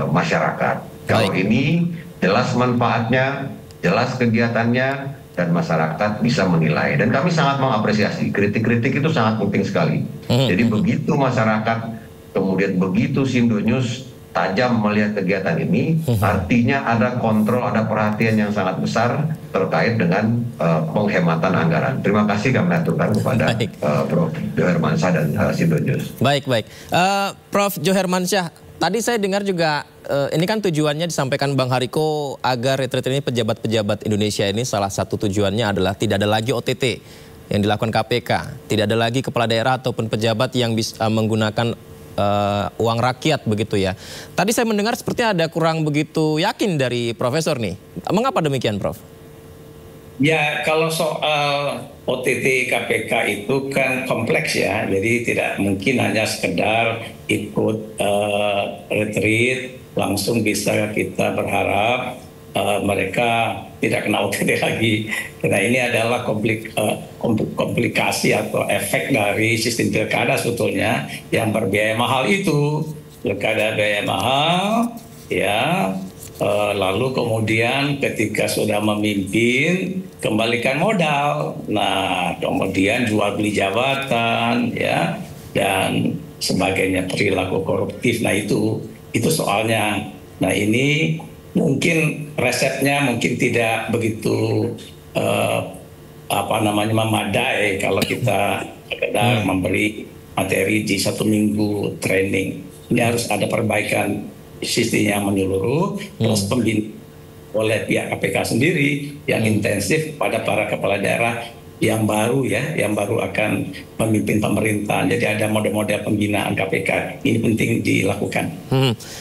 Speaker 20: masyarakat. Kalau ini jelas manfaatnya, jelas kegiatannya, dan masyarakat bisa menilai. Dan kami sangat mengapresiasi, kritik-kritik itu sangat penting sekali. Jadi begitu masyarakat, kemudian begitu Sindo News tajam melihat kegiatan ini, artinya ada kontrol, ada perhatian yang sangat besar terkait dengan penghematan anggaran. Terima kasih kami aturkan kepada Prof. Johermansyah dan Sindo News.
Speaker 1: Baik. Prof. Johermansyah, tadi saya dengar juga ini kan tujuannya disampaikan Bang Hariko agar retreat ini pejabat-pejabat Indonesia ini salah satu tujuannya adalah tidak ada lagi OTT yang dilakukan KPK, tidak ada lagi kepala daerah ataupun pejabat yang bisa menggunakan uang rakyat begitu ya. Tadi saya mendengar sepertinya ada kurang begitu yakin dari Profesor nih. Mengapa demikian, Prof?
Speaker 21: Ya, kalau soal OTT KPK itu kan kompleks ya, jadi tidak mungkin hanya sekedar ikut retreat langsung bisa kita berharap mereka tidak kena OTT lagi. Karena ini adalah komplikasi atau efek dari sistem pilkada sebetulnya yang berbiaya mahal itu. Pilkada biaya mahal, ya. Lalu kemudian ketika sudah memimpin kembalikan modal, nah kemudian jual beli jabatan, ya, dan sebagainya, perilaku koruptif. Nah itu soalnya. Nah ini mungkin resepnya mungkin tidak begitu memadai kalau kita sekedar memberi materi di 1 minggu training. Ini harus ada perbaikan sistem yang menyeluruh, terus pembinaan oleh pihak KPK sendiri yang intensif pada para kepala daerah yang baru yang baru akan memimpin pemerintahan. Jadi ada model-model pembinaan KPK. Ini penting dilakukan.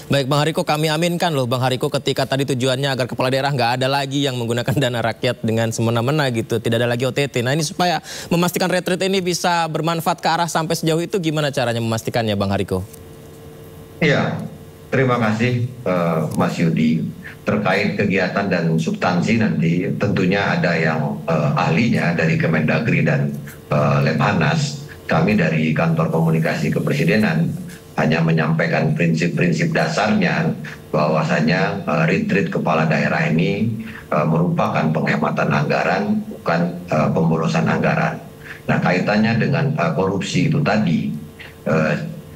Speaker 1: Baik Bang Hariko, kami aminkan loh Bang Hariko ketika tadi tujuannya agar kepala daerah nggak ada lagi yang menggunakan dana rakyat dengan semena-mena gitu, tidak ada lagi OTT. Nah ini supaya memastikan retreat ini bisa bermanfaat ke arah sampai sejauh itu, gimana caranya memastikannya Bang Hariko?
Speaker 20: Iya. Terima kasih Mas Yudi. Terkait kegiatan dan substansi nanti tentunya ada yang ahlinya dari Kemendagri dan Lemhanas. Kami dari Kantor Komunikasi Kepresidenan hanya menyampaikan prinsip-prinsip dasarnya bahwasanya retreat kepala daerah ini merupakan penghematan anggaran, bukan pemborosan anggaran. Nah kaitannya dengan korupsi itu tadi,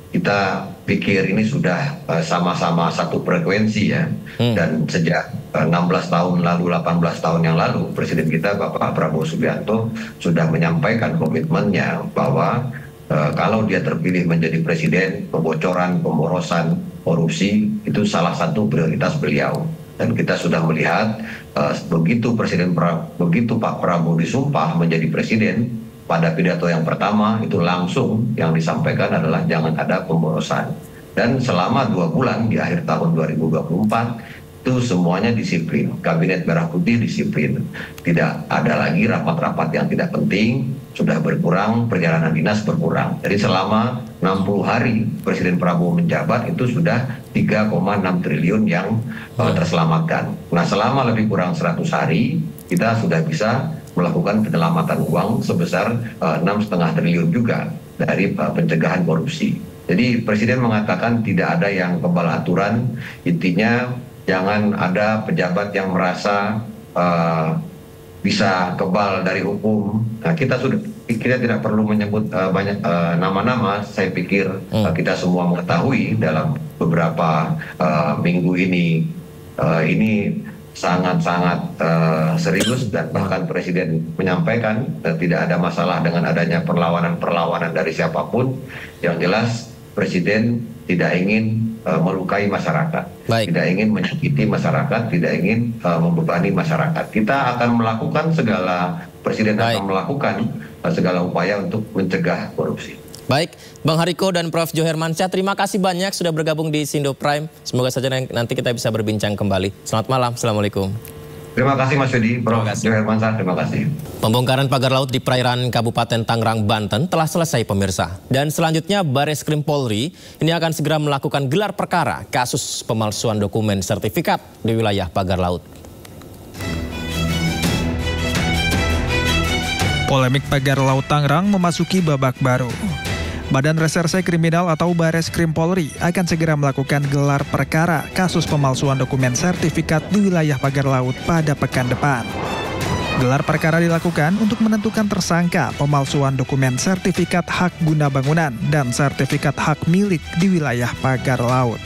Speaker 20: kita pikir ini sudah sama-sama satu frekuensi ya. Dan sejak 16 tahun lalu, 18 tahun yang lalu, Presiden kita Bapak Prabowo Subianto sudah menyampaikan komitmennya bahwa kalau dia terpilih menjadi presiden, kebocoran, pemborosan, korupsi itu salah satu prioritas beliau. Dan kita sudah melihat begitu Pak Prabowo disumpah menjadi presiden, pada pidato yang pertama itu langsung yang disampaikan adalah jangan ada pemborosan. Dan selama 2 bulan di akhir tahun 2024 itu semuanya disiplin. Kabinet Merah Putih disiplin. Tidak ada lagi rapat-rapat yang tidak penting, sudah berkurang, perjalanan dinas berkurang. Jadi selama 60 hari Presiden Prabowo menjabat itu sudah 3,6 triliun yang terselamatkan. Nah selama lebih kurang 100 hari kita sudah bisa melakukan penyelamatan uang sebesar 6,5 triliun juga dari pencegahan korupsi. Jadi Presiden mengatakan tidak ada yang kebal aturan, intinya jangan ada pejabat yang merasa bisa kebal dari hukum. Nah, kita tidak perlu menyebut banyak nama-nama. Saya pikir kita semua mengetahui dalam beberapa minggu ini sangat-sangat serius, dan bahkan Presiden menyampaikan tidak ada masalah dengan adanya perlawanan dari siapapun. Yang jelas Presiden tidak ingin melukai masyarakat, tidak ingin menyakiti masyarakat, tidak ingin membebani masyarakat. Kita akan melakukan Presiden akan melakukan segala upaya untuk mencegah korupsi.
Speaker 1: Baik, Bang Hariko dan Prof. Jo Hermansyah, terima kasih banyak sudah bergabung di Sindo Prime. Semoga saja nanti kita bisa berbincang kembali. Selamat malam, Assalamualaikum.
Speaker 20: Terima kasih Mas Yudi, Prof. Jo Hermansyah, terima kasih.
Speaker 1: Pembongkaran pagar laut di perairan Kabupaten Tangerang, Banten telah selesai pemirsa. Dan selanjutnya Bareskrim Polri ini akan segera melakukan gelar perkara kasus pemalsuan dokumen sertifikat di wilayah pagar laut.
Speaker 5: Polemik pagar laut Tangerang memasuki babak baru. Badan Reserse Kriminal atau Bareskrim Polri akan segera melakukan gelar perkara kasus pemalsuan dokumen sertifikat di wilayah pagar laut pada pekan depan. Gelar perkara dilakukan untuk menentukan tersangka pemalsuan dokumen sertifikat hak guna bangunan dan sertifikat hak milik di wilayah pagar laut.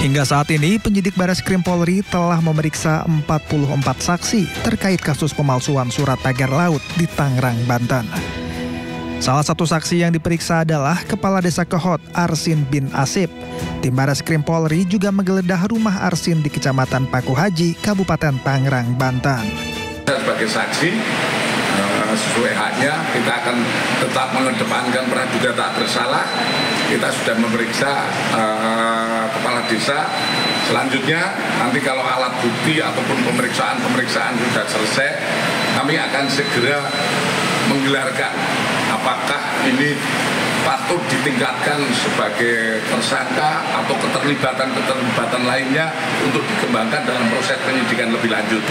Speaker 5: Hingga saat ini, penyidik Bareskrim Polri telah memeriksa 44 saksi terkait kasus pemalsuan surat pagar laut di Tangerang, Banten. Salah satu saksi yang diperiksa adalah Kepala Desa Kehot, Arsin bin Asip. Tim Bareskrim Polri juga menggeledah rumah Arsin di Kecamatan Paku Haji, Kabupaten Tangerang, Banten.
Speaker 4: Sebagai saksi, sesuai haknya, kita akan tetap mengedepankan praduga tak bersalah. Kita sudah memeriksa Kepala Desa Selanjutnya, nanti kalau alat bukti ataupun pemeriksaan sudah selesai, kami akan segera menggelarkan apakah ini patut ditingkatkan sebagai tersangka atau keterlibatan lainnya untuk dikembangkan dalam proses penyidikan lebih lanjut.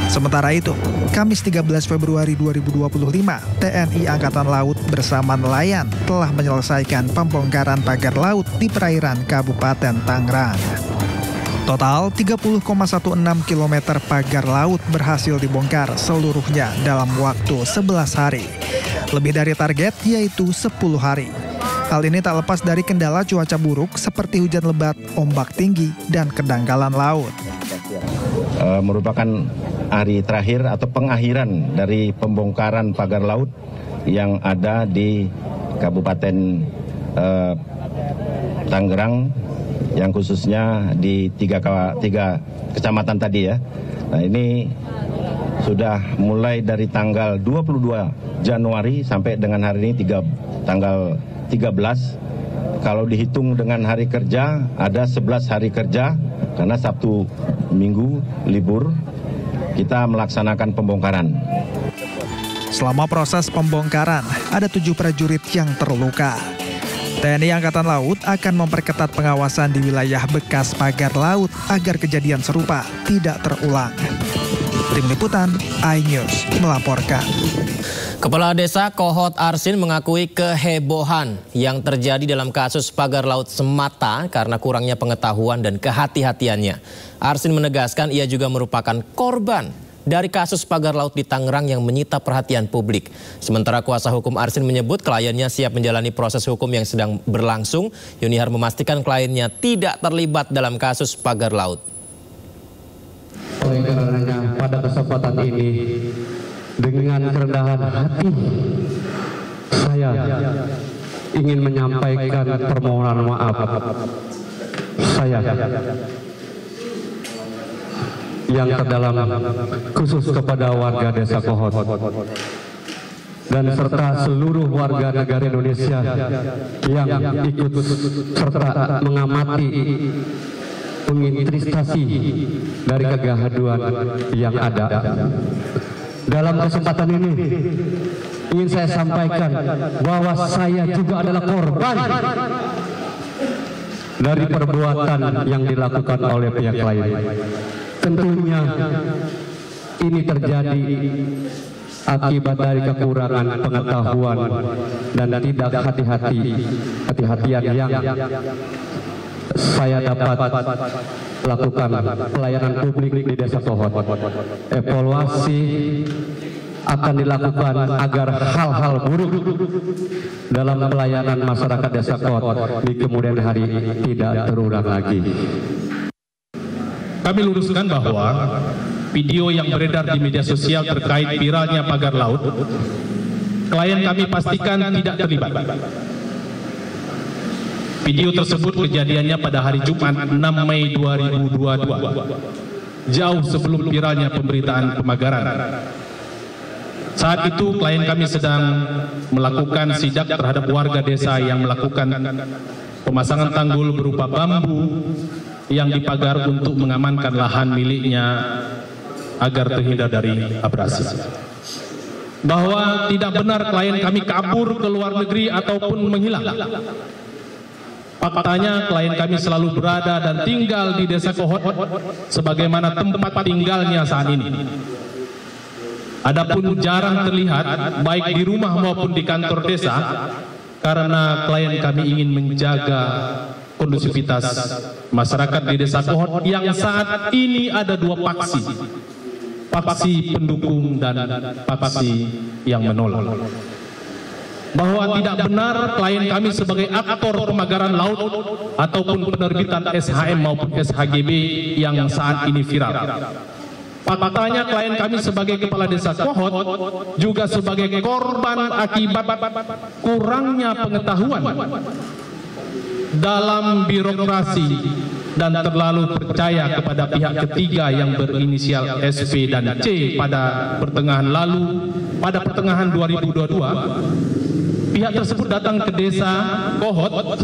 Speaker 5: Sementara itu, Kamis 13 Februari 2025, TNI Angkatan Laut bersama nelayan telah menyelesaikan pembongkaran pagar laut di perairan Kabupaten Tangerang. Total 30,16 km pagar laut berhasil dibongkar seluruhnya dalam waktu 11 hari. Lebih dari target yaitu 10 hari. Hal ini tak lepas dari kendala cuaca buruk seperti hujan lebat, ombak tinggi, dan kedangkalan laut.
Speaker 6: Merupakan hari terakhir atau pengakhiran dari pembongkaran pagar laut yang ada di Kabupaten Tangerang, yang khususnya di tiga kecamatan tadi ya. Nah, ini sudah mulai dari tanggal 22 Januari sampai dengan hari ini tanggal 13. Kalau dihitung dengan hari kerja, ada 11 hari kerja karena Sabtu Minggu libur. Kita melaksanakan pembongkaran.
Speaker 5: Selama proses pembongkaran, ada 7 prajurit yang terluka. TNI Angkatan Laut akan memperketat pengawasan di wilayah bekas pagar laut agar kejadian serupa tidak terulang. Tim Liputan, iNews melaporkan.
Speaker 1: Kepala Desa Kohot Arsin mengakui kehebohan yang terjadi dalam kasus pagar laut semata karena kurangnya pengetahuan dan kehati-hatiannya. Arsin menegaskan ia juga merupakan korban dari kasus pagar laut di Tangerang yang menyita perhatian publik. Sementara kuasa hukum Arsin menyebut kliennya siap menjalani proses hukum yang sedang berlangsung. Yunihar memastikan kliennya tidak terlibat dalam kasus pagar laut.
Speaker 22: Oleh karenanya pada kesempatan ini, dengan kerendahan hati, saya ingin menyampaikan permohonan maaf saya yang terdalam khusus kepada warga Desa Kohot dan serta seluruh warga negara Indonesia yang ikut serta mengamati menginvestasi dari kegaduhan yang ada. Dalam kesempatan ini ingin saya sampaikan bahwa saya juga adalah korban dari perbuatan yang dilakukan oleh pihak lain. Tentunya ini terjadi akibat dari kekurangan pengetahuan dan tidak hati-hatian yang saya dapat lakukan pelayanan publik di Desa Kohot. Evaluasi akan dilakukan agar hal-hal buruk dalam pelayanan masyarakat Desa Kohot di kemudian hari tidak terulang lagi.
Speaker 23: Kami luruskan bahwa video yang beredar di media sosial terkait viralnya pagar laut, klien kami pastikan tidak terlibat. Video tersebut kejadiannya pada hari Jumat 6 Mei 2022, jauh sebelum viralnya pemberitaan pemagaran. Saat itu klien kami sedang melakukan sidak terhadap warga desa yang melakukan pemasangan tanggul berupa bambu yang dipagar untuk mengamankan lahan miliknya agar terhindar dari abrasi. Bahwa tidak benar klien kami kabur ke luar negeri ataupun menghilang. Faktanya klien kami selalu berada dan tinggal di Desa Kohot sebagaimana tempat tinggalnya saat ini. Adapun jarang terlihat baik di rumah maupun di kantor desa karena klien kami ingin menjaga kondusivitas masyarakat di Desa Kohot yang saat ini ada 2 paksi. Paksi pendukung dan paksi yang menolak. Bahwa tidak benar klien kami sebagai aktor pemagaran laut ataupun penerbitan SHM maupun SHGB yang saat ini viral. Faktanya klien kami sebagai kepala Desa Kohot juga sebagai korban akibat kurangnya pengetahuan dalam birokrasi dan terlalu percaya kepada pihak ketiga yang berinisial SP dan C pada pertengahan 2022. Pihak tersebut datang ke Desa Kohot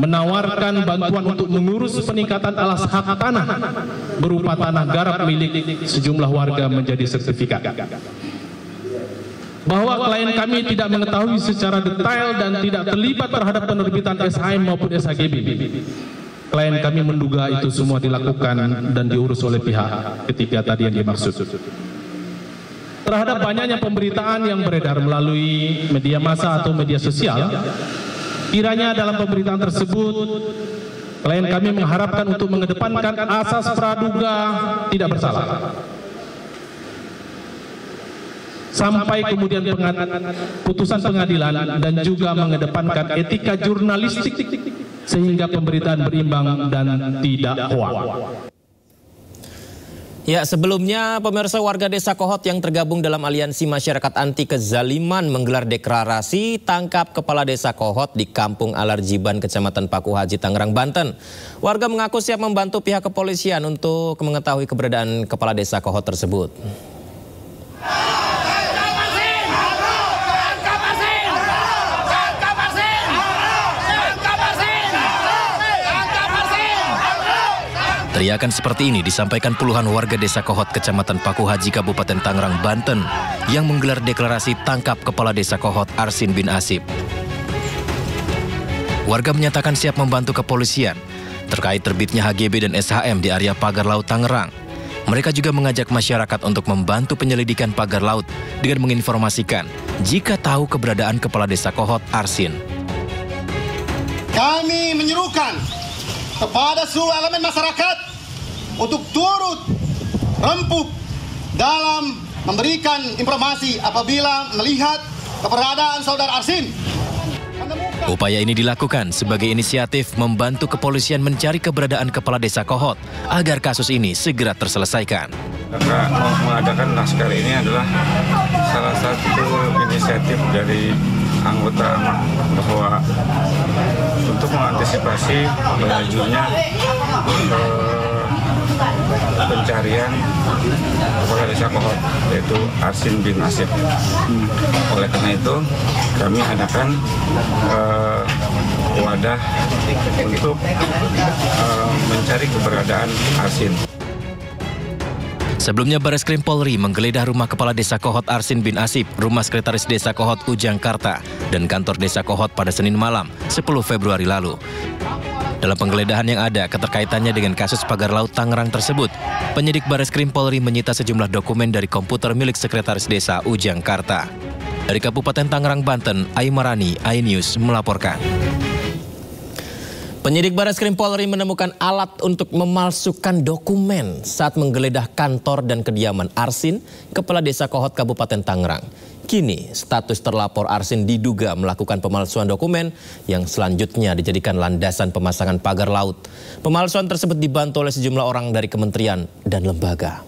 Speaker 23: menawarkan bantuan untuk mengurus peningkatan alas hak tanah berupa tanah garap milik sejumlah warga menjadi sertifikat. Bahwa klien kami tidak mengetahui secara detail dan tidak terlibat terhadap penerbitan SHM maupun SHGB. Klien kami menduga itu semua dilakukan dan diurus oleh pihak ketiga tadi yang dimaksud. Terhadap banyaknya pemberitaan yang beredar melalui media massa atau media sosial, kiranya dalam pemberitaan tersebut, klien kami mengharapkan untuk mengedepankan asas praduga tidak bersalah. Sampai kemudian putusan pengadilan dan juga mengedepankan etika jurnalistik sehingga pemberitaan berimbang dan tidak hoak.
Speaker 1: Ya, sebelumnya pemirsa, warga Desa Kohot yang tergabung dalam Aliansi Masyarakat Anti Kezaliman menggelar deklarasi tangkap Kepala Desa Kohot di Kampung Alarjiban, Kecamatan Paku Haji, Tangerang, Banten. Warga mengaku siap membantu pihak kepolisian untuk mengetahui keberadaan Kepala Desa Kohot tersebut. Teriakan seperti ini disampaikan puluhan warga Desa Kohot, Kecamatan Paku Haji, Kabupaten Tangerang, Banten, yang menggelar deklarasi tangkap Kepala Desa Kohot Arsin bin Asip. Warga menyatakan siap membantu kepolisian terkait terbitnya HGB dan SHM di area Pagar Laut Tangerang. Mereka juga mengajak masyarakat untuk membantu penyelidikan pagar laut dengan menginformasikan jika tahu keberadaan Kepala Desa Kohot Arsin.
Speaker 2: Kami menyerukan kepada seluruh elemen masyarakat untuk turut rempuk dalam memberikan informasi apabila melihat keberadaan saudara Arsin.
Speaker 1: Upaya ini dilakukan sebagai inisiatif membantu kepolisian mencari keberadaan Kepala Desa Kohot agar kasus ini segera terselesaikan.
Speaker 3: Karena mengadakan laskar ini adalah salah satu inisiatif dari anggota bahwa untuk mengantisipasi lanjutnya pencarian Kepala Desa Kohot, yaitu Arsin bin Asip. Oleh karena itu kami adakan wadah untuk mencari keberadaan Arsin.
Speaker 1: Sebelumnya Bareskrim Polri menggeledah rumah Kepala Desa Kohot Arsin bin Asip, rumah Sekretaris Desa Kohot Ujang Karta, dan kantor Desa Kohot pada Senin malam 10 Februari lalu. Dalam penggeledahan yang ada keterkaitannya dengan kasus Pagar Laut Tangerang tersebut, penyidik Bareskrim Polri menyita sejumlah dokumen dari komputer milik Sekretaris Desa Ujang Karta. Dari Kabupaten Tangerang, Banten, Aimarani, iNews melaporkan. Penyidik Bareskrim Polri menemukan alat untuk memalsukan dokumen saat menggeledah kantor dan kediaman Arsin, Kepala Desa Kohot Kabupaten Tangerang. Kini status terlapor Arsin diduga melakukan pemalsuan dokumen yang selanjutnya dijadikan landasan pemasangan pagar laut. Pemalsuan tersebut dibantu oleh sejumlah orang dari kementerian dan lembaga.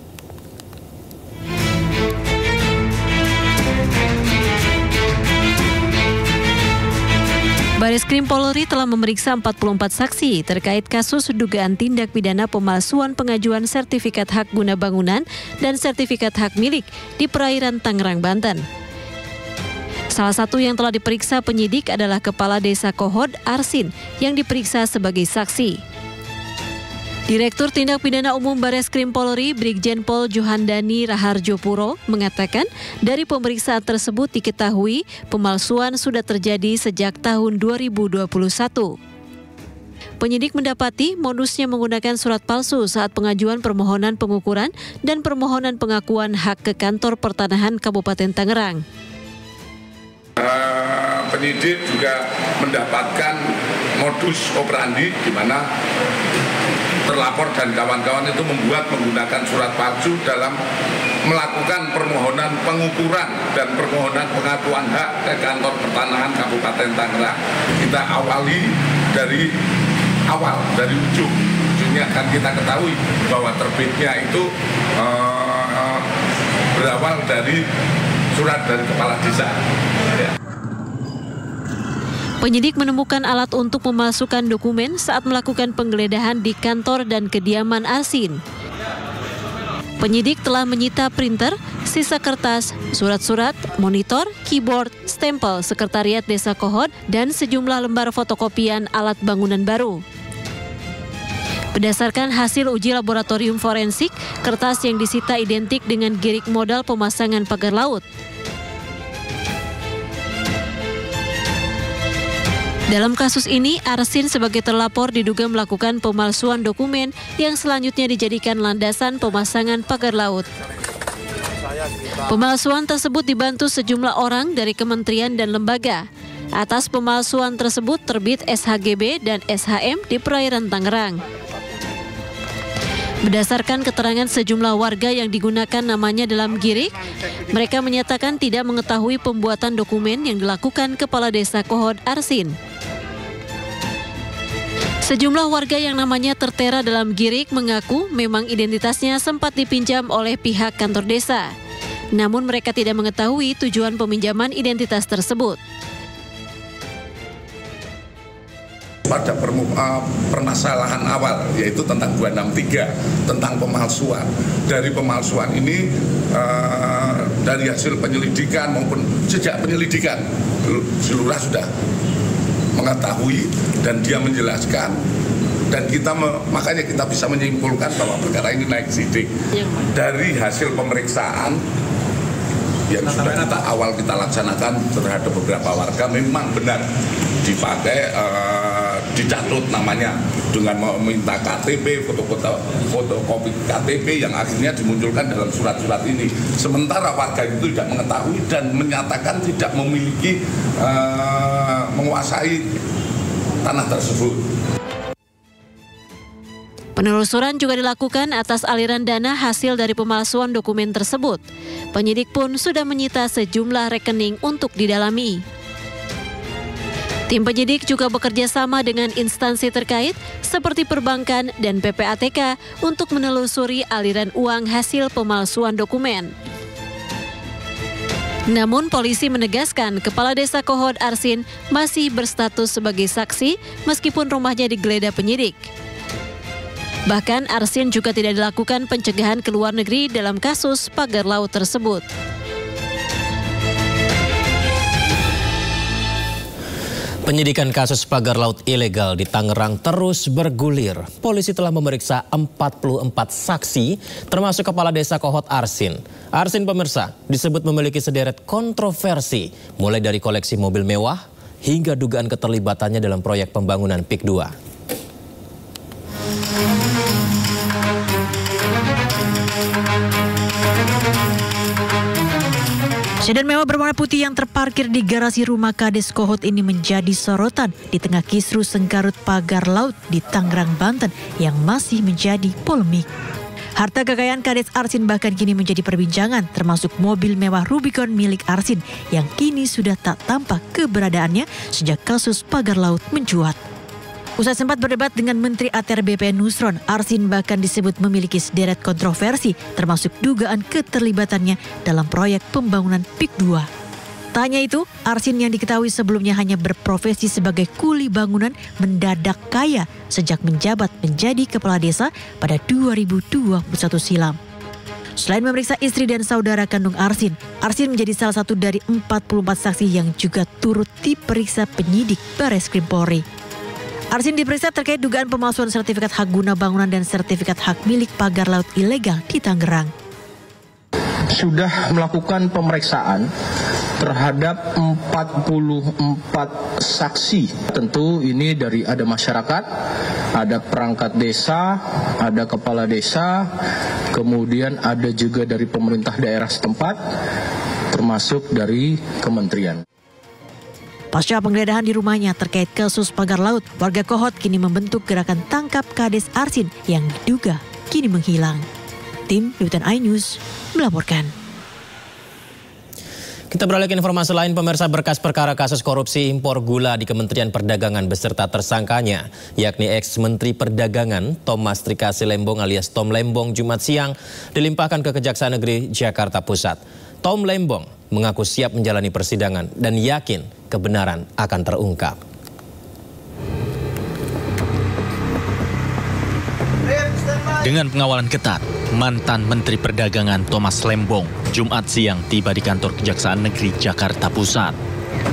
Speaker 7: Bareskrim Polri telah memeriksa 44 saksi terkait kasus dugaan tindak pidana pemalsuan pengajuan sertifikat hak guna bangunan dan sertifikat hak milik di perairan Tangerang, Banten. Salah satu yang telah diperiksa penyidik adalah Kepala Desa Kohot Arsin yang diperiksa sebagai saksi. Direktur Tindak Pidana Umum Bareskrim Polri Brigjen Pol Johandani Raharjo Puro mengatakan dari pemeriksaan tersebut diketahui pemalsuan sudah terjadi sejak tahun 2021. Penyidik mendapati modusnya menggunakan surat palsu saat pengajuan permohonan pengukuran dan permohonan pengakuan hak ke kantor pertanahan Kabupaten Tangerang.
Speaker 4: Penyidik juga mendapatkan modus operandi di mana terlapor dan kawan-kawan itu menggunakan surat palsu dalam melakukan permohonan pengukuran dan permohonan pengakuan hak ke kantor pertanahan Kabupaten Tangerang. Kita awali dari awal, dari ujung. Ujungnya akan kita ketahui bahwa terbitnya itu berawal dari surat dari Kepala Desa. Ya.
Speaker 7: Penyidik menemukan alat untuk memasukkan dokumen saat melakukan penggeledahan di kantor dan kediaman Arsin. Penyidik telah menyita printer, sisa kertas, surat-surat, monitor, keyboard, stempel Sekretariat Desa Kohod, dan sejumlah lembar fotokopian alat bangunan baru. Berdasarkan hasil uji laboratorium forensik, kertas yang disita identik dengan girik modal pemasangan pagar laut. Dalam kasus ini, Arsin sebagai terlapor diduga melakukan pemalsuan dokumen yang selanjutnya dijadikan landasan pemasangan pagar laut. Pemalsuan tersebut dibantu sejumlah orang dari kementerian dan lembaga. Atas pemalsuan tersebut terbit SHGB dan SHM di perairan Tangerang. Berdasarkan keterangan sejumlah warga yang digunakan namanya dalam girik, mereka menyatakan tidak mengetahui pembuatan dokumen yang dilakukan Kepala Desa Kohod Arsin. Sejumlah warga yang namanya tertera dalam girik mengaku memang identitasnya sempat dipinjam oleh pihak kantor desa. Namun mereka tidak mengetahui tujuan peminjaman identitas tersebut.
Speaker 4: Pada permasalahan awal, yaitu tentang 263, tentang pemalsuan. Dari pemalsuan ini, dari hasil penyelidikan maupun sejak penyelidikan, Lurah sudah mengetahui dan dia menjelaskan, dan makanya kita bisa menyimpulkan bahwa perkara ini naik sidik. Dari hasil pemeriksaan yang sudah kita laksanakan terhadap beberapa warga, memang benar dipakai, dicatut namanya dengan meminta KTP, fotokopi KTP yang akhirnya dimunculkan dalam surat-surat ini. Sementara warga itu tidak mengetahui dan menyatakan tidak memiliki, menguasai tanah tersebut.
Speaker 7: Penelusuran juga dilakukan atas aliran dana hasil dari pemalsuan dokumen tersebut. Penyidik pun sudah menyita sejumlah rekening untuk didalami. Tim penyidik juga bekerja sama dengan instansi terkait seperti perbankan dan PPATK untuk menelusuri aliran uang hasil pemalsuan dokumen. Namun polisi menegaskan Kepala Desa Kohod Arsin masih berstatus sebagai saksi meskipun rumahnya digeledah penyidik. Bahkan Arsin juga tidak dilakukan pencegahan ke luar negeri dalam kasus pagar laut tersebut.
Speaker 1: Penyidikan kasus pagar laut ilegal di Tangerang terus bergulir. Polisi telah memeriksa 44 saksi, termasuk Kepala Desa Kohod Arsin. Arsin, pemirsa, disebut memiliki sederet kontroversi, mulai dari koleksi mobil mewah hingga dugaan keterlibatannya dalam proyek pembangunan PIK 2.
Speaker 8: Sedan mewah berwarna putih yang terparkir di garasi rumah Kades Kohod ini menjadi sorotan di tengah kisru sengkarut pagar laut di Tangerang, Banten yang masih menjadi polemik. Harta kekayaan Kades Arsin bahkan kini menjadi perbincangan, termasuk mobil mewah Rubicon milik Arsin yang kini sudah tak tampak keberadaannya sejak kasus pagar laut mencuat. Usai sempat berdebat dengan Menteri ATR BPN Nusron, Arsin bahkan disebut memiliki sederet kontroversi, termasuk dugaan keterlibatannya dalam proyek pembangunan PIK 2. Tak hanya itu, Arsin yang diketahui sebelumnya hanya berprofesi sebagai kuli bangunan mendadak kaya sejak menjabat menjadi kepala desa pada 2021 silam. Selain memeriksa istri dan saudara kandung Arsin, Arsin menjadi salah satu dari 44 saksi yang juga turut diperiksa penyidik Bareskrim Polri. Arsin diperiksa terkait dugaan pemalsuan sertifikat hak guna bangunan dan sertifikat hak milik pagar laut ilegal di Tangerang.
Speaker 10: Sudah melakukan pemeriksaan terhadap 44 saksi. Tentu ini dari ada masyarakat, ada perangkat desa, ada kepala desa, kemudian ada juga dari pemerintah daerah setempat, termasuk dari kementerian.
Speaker 8: Pasca penggeledahan di rumahnya terkait kasus pagar laut, warga Kohod kini membentuk gerakan tangkap Kades Arsin yang diduga kini menghilang. Tim Liputan iNews melaporkan.
Speaker 1: Kita beralih ke informasi lain, pemirsa. Berkas perkara kasus korupsi impor gula di Kementerian Perdagangan beserta tersangkanya, yakni ex-Menteri Perdagangan Thomas Trikasi Lembong alias Tom Lembong, Jumat siang dilimpahkan ke Kejaksaan Negeri Jakarta Pusat. Tom Lembong mengaku siap menjalani persidangan dan yakin kebenaran akan terungkap.
Speaker 12: Rip, stand by.
Speaker 15: Dengan pengawalan ketat, mantan Menteri Perdagangan Thomas Lembong Jumat siang tiba di kantor Kejaksaan Negeri Jakarta Pusat.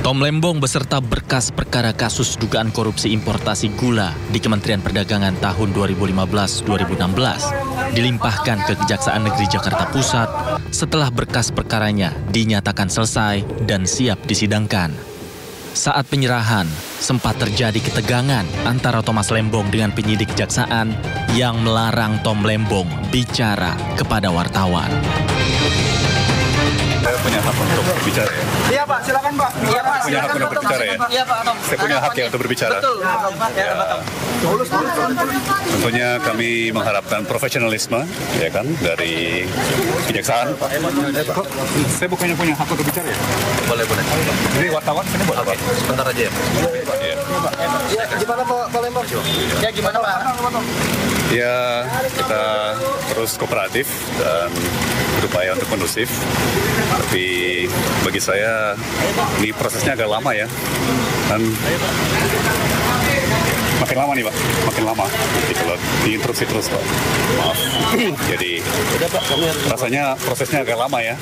Speaker 15: Tom Lembong beserta berkas perkara kasus dugaan korupsi importasi gula di Kementerian Perdagangan tahun 2015-2016 dilimpahkan ke Kejaksaan Negeri Jakarta Pusat setelah berkas perkaranya dinyatakan selesai dan siap disidangkan. Saat penyerahan, sempat terjadi ketegangan antara Thomas Lembong dengan penyidik kejaksaan yang melarang Tom Lembong bicara kepada wartawan.
Speaker 9: Saya punya hak untuk berbicara ya?
Speaker 12: Iya Pak, silakan Pak.
Speaker 9: Iya Pak, punya hak untuk berbicara ya?
Speaker 12: Iya Pak.
Speaker 9: Saya punya hak ya untuk berbicara?
Speaker 12: Betul.
Speaker 9: Tentunya kami mengharapkan profesionalisme ya kan dari kejaksaan. Saya bukannya punya hak untuk bicara ya?
Speaker 12: Boleh.
Speaker 9: Jadi wartawan sini boleh Pak?
Speaker 12: Sebentar aja ya. Ya, gimana Pak Lembong? Ya gimana Pak?
Speaker 9: Ya, kita terus kooperatif dan berupaya untuk kondusif. Tapi bagi saya ini prosesnya agak lama ya. Dan makin lama nih Pak, makin lama. Jadi kalau diinterupsi terus Pak. Maaf. Jadi rasanya prosesnya agak lama ya.